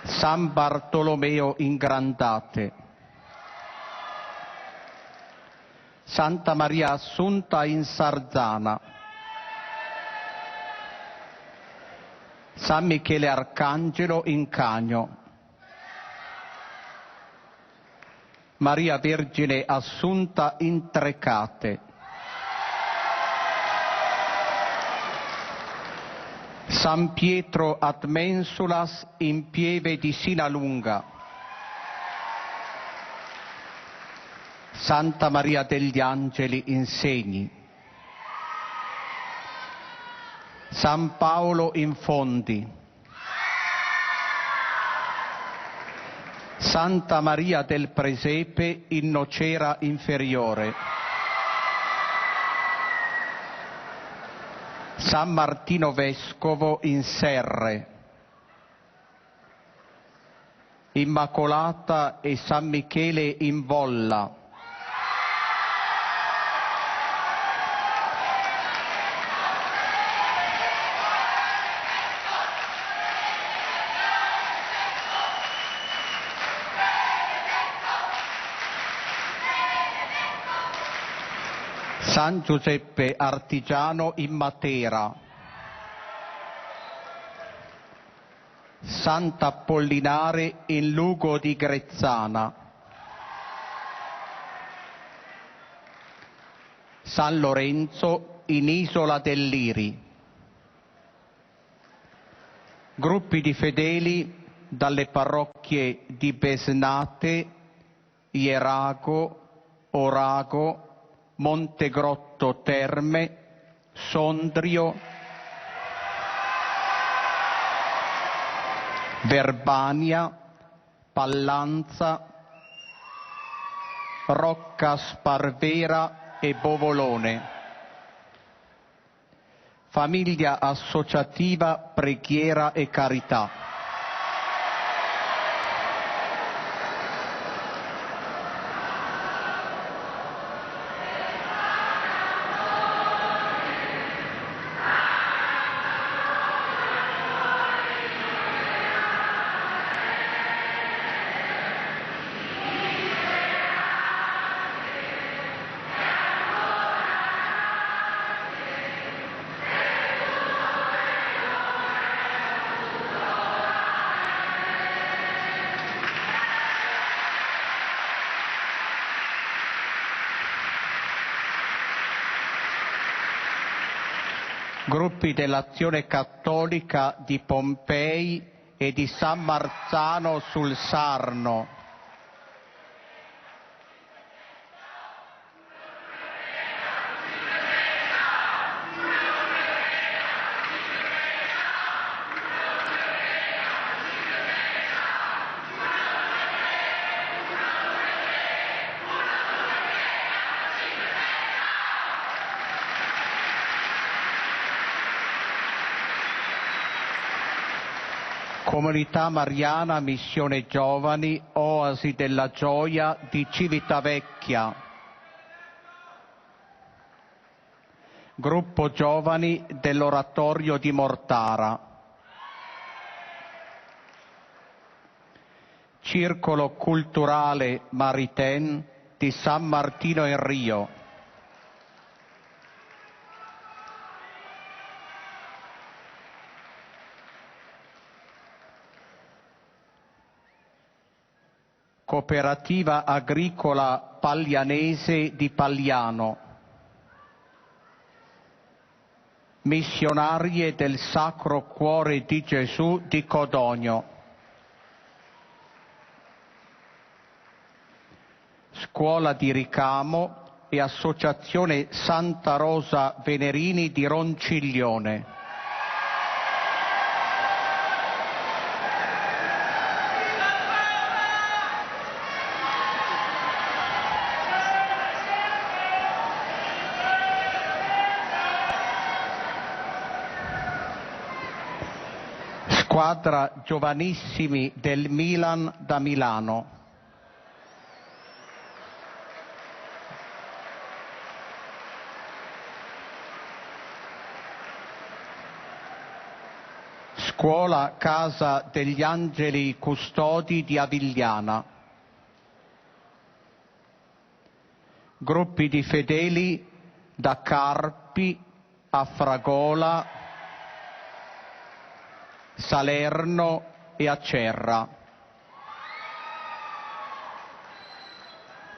San Bartolomeo in Grandate, Santa Maria Assunta in Sarzana, San Michele Arcangelo in Cagno, Maria Vergine Assunta in Trecate, San Pietro ad Mensulas in Pieve di Sinalunga, Santa Maria degli Angeli insegni. San Paolo infondi. Santa Maria del Presepe in Nocera inferiore. San Martino Vescovo in Serre. Immacolata e San Michele in Volla. San Giuseppe Artigiano in Matera. Sant'Apollinare in Lugo di Grezzana. San Lorenzo in Isola del Liri. Gruppi di fedeli dalle parrocchie di Besnate, Ierago, Orago, Montegrotto Terme, Sondrio, Verbania, Pallanza, Rocca Sparvera e Bovolone. Famiglia associativa Preghiera e Carità. Gruppi dell'Azione Cattolica di Pompei e di San Marzano sul Sarno. Comunità Mariana Missione Giovani, Oasi della Gioia di Civitavecchia. Gruppo Giovani dell'Oratorio di Mortara. Circolo Culturale Mariten di San Martino in Rio. Cooperativa Agricola Paglianese di Pagliano. Missionarie del Sacro Cuore di Gesù di Codogno. Scuola di Ricamo e Associazione Santa Rosa Venerini di Ronciglione. Squadra Giovanissimi del Milan da Milano. Scuola Casa degli Angeli Custodi di Avigliana. Gruppi di fedeli da Carpi a Fragola, Salerno et Acerra.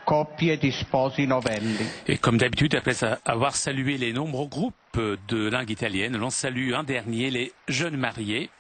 Coppie di sposi novelli. Et comme d'habitude, après avoir salué les nombreux groupes de langue italienne, l'on salue un dernier, les jeunes mariés.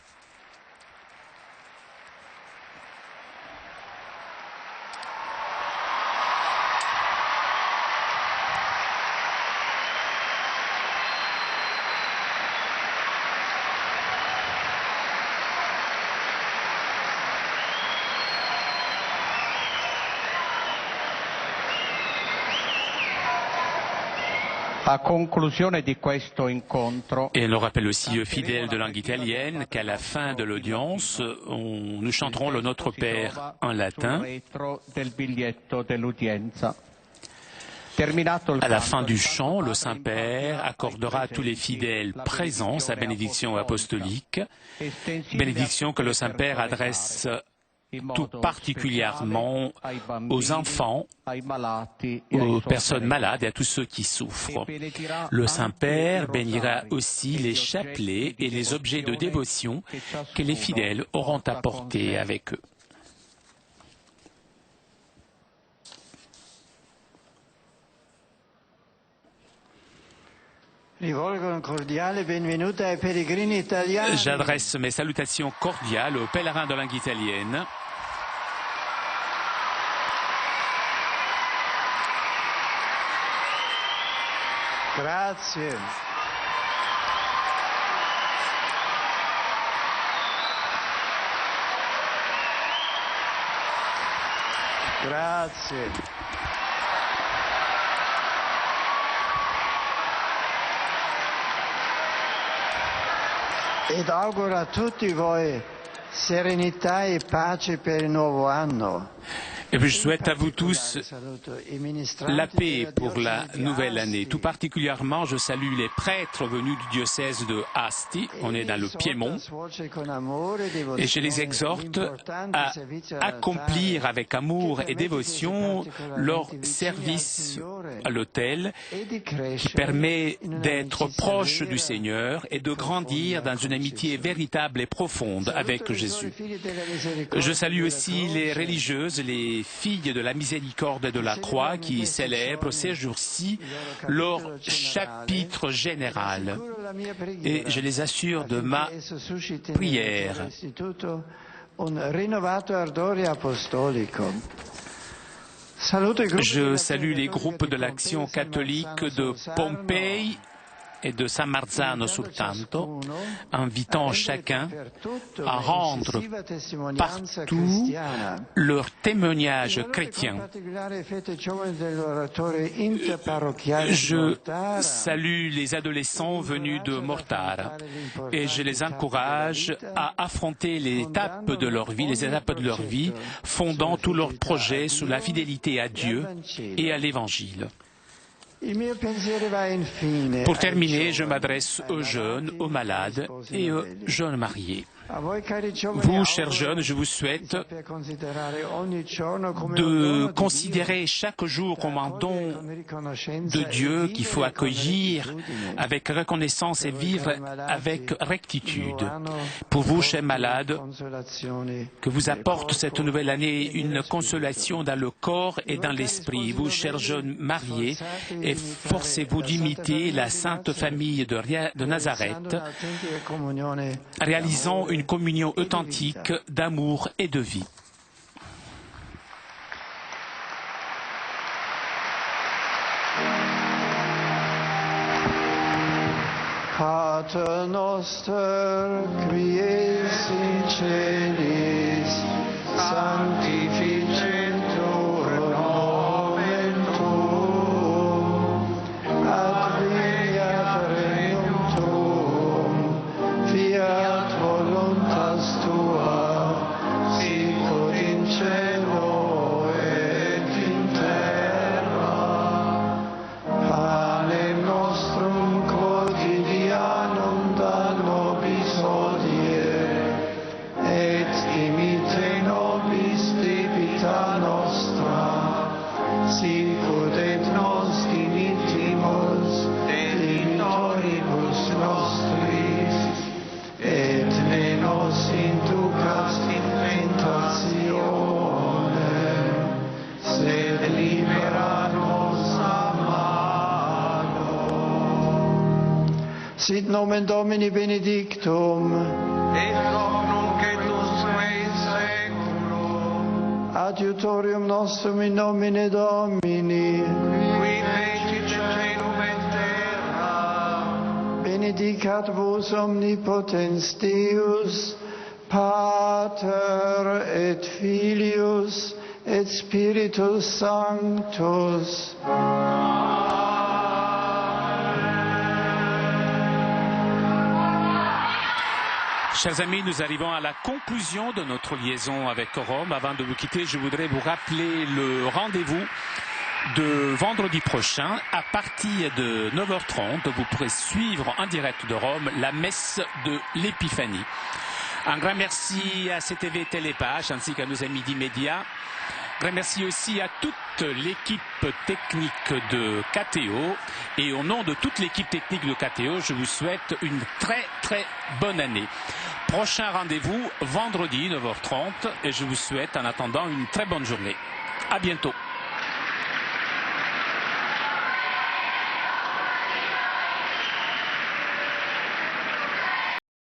A conclusione di questo incontro, Et on rappelle aussi aux fidèles de langue italienne qu'à la fin de l'audience, nous chanterons le Notre Père en latin. À la fin du chant, le Saint-Père accordera à tous les fidèles présents sa bénédiction apostolique, bénédiction que le Saint-Père adresse tout particulièrement aux enfants, aux personnes malades et à tous ceux qui souffrent. Le Saint-Père bénira aussi les chapelets et les objets de dévotion que les fidèles auront apportés avec eux. J'adresse mes salutations cordiales aux pèlerins de langue italienne. Grazie. Grazie. Ed auguro a tutti voi serenità e pace per il nuovo anno. Et puis je souhaite à vous tous la paix pour la nouvelle année. Tout particulièrement, je salue les prêtres venus du diocèse de Asti, on est dans le Piémont, et je les exhorte à accomplir avec amour et dévotion leur service à l'autel qui permet d'être proche du Seigneur et de grandir dans une amitié véritable et profonde avec Jésus. Je salue aussi les religieuses, les filles de la miséricorde et de la croix qui célèbrent ces jours-ci leur chapitre général. Et je les assure de ma prière. Je salue les groupes de l'Action catholique de Pompéi et de San Marzano sul Tanto, invitant chacun à rendre partout leur témoignage chrétien. Je salue les adolescents venus de Mortara et je les encourage à affronter les étapes de leur vie, fondant tous leurs projets sur la fidélité à Dieu et à l'Évangile. Pour terminer, je m'adresse aux jeunes, aux malades et aux jeunes mariés. Vous, chers jeunes, je vous souhaite de considérer chaque jour comme un don de Dieu qu'il faut accueillir avec reconnaissance et vivre avec rectitude. Pour vous, chers malades, que vous apporte cette nouvelle année une consolation dans le corps et dans l'esprit. Vous, chers jeunes mariés, efforcez-vous d'imiter la Sainte Famille de Nazareth, réalisant une communion authentique d'amour et de vie. Pater noster, qui es in celis, sanctificetur nomen tuum, adveniat regnum tuum, fiat voluntas tua, sicut in cielo et in terra. Panem nostrum quotidianum da nobis hodie, et dimitte nobis debita nostra, sicut et nos dimittimus debitoribus nostris, et ne nos inducas in tentationem, sed libera nos a malo. Sit nomen Domini benedictum, et hoc nunc et usque in saeculum, adiutorium nostrum in nomine Domini, qui fecit caelum et terra, benedicat vos omnipotens Deus, Pater et Filius et Spiritus Sanctus. Amen. Chers amis, nous arrivons à la conclusion de notre liaison avec Rome. Avant de vous quitter, je voudrais vous rappeler le rendez-vous de vendredi prochain. À partir de 9h30, vous pourrez suivre en direct de Rome la messe de l'Épiphanie. Un grand merci à CTV Télépage ainsi qu'à nos amis d'Immédiat. Un grand merci aussi à toute l'équipe technique de KTO. Et au nom de toute l'équipe technique de KTO, je vous souhaite une très bonne année. Prochain rendez-vous vendredi 9h30 et je vous souhaite en attendant une très bonne journée. À bientôt.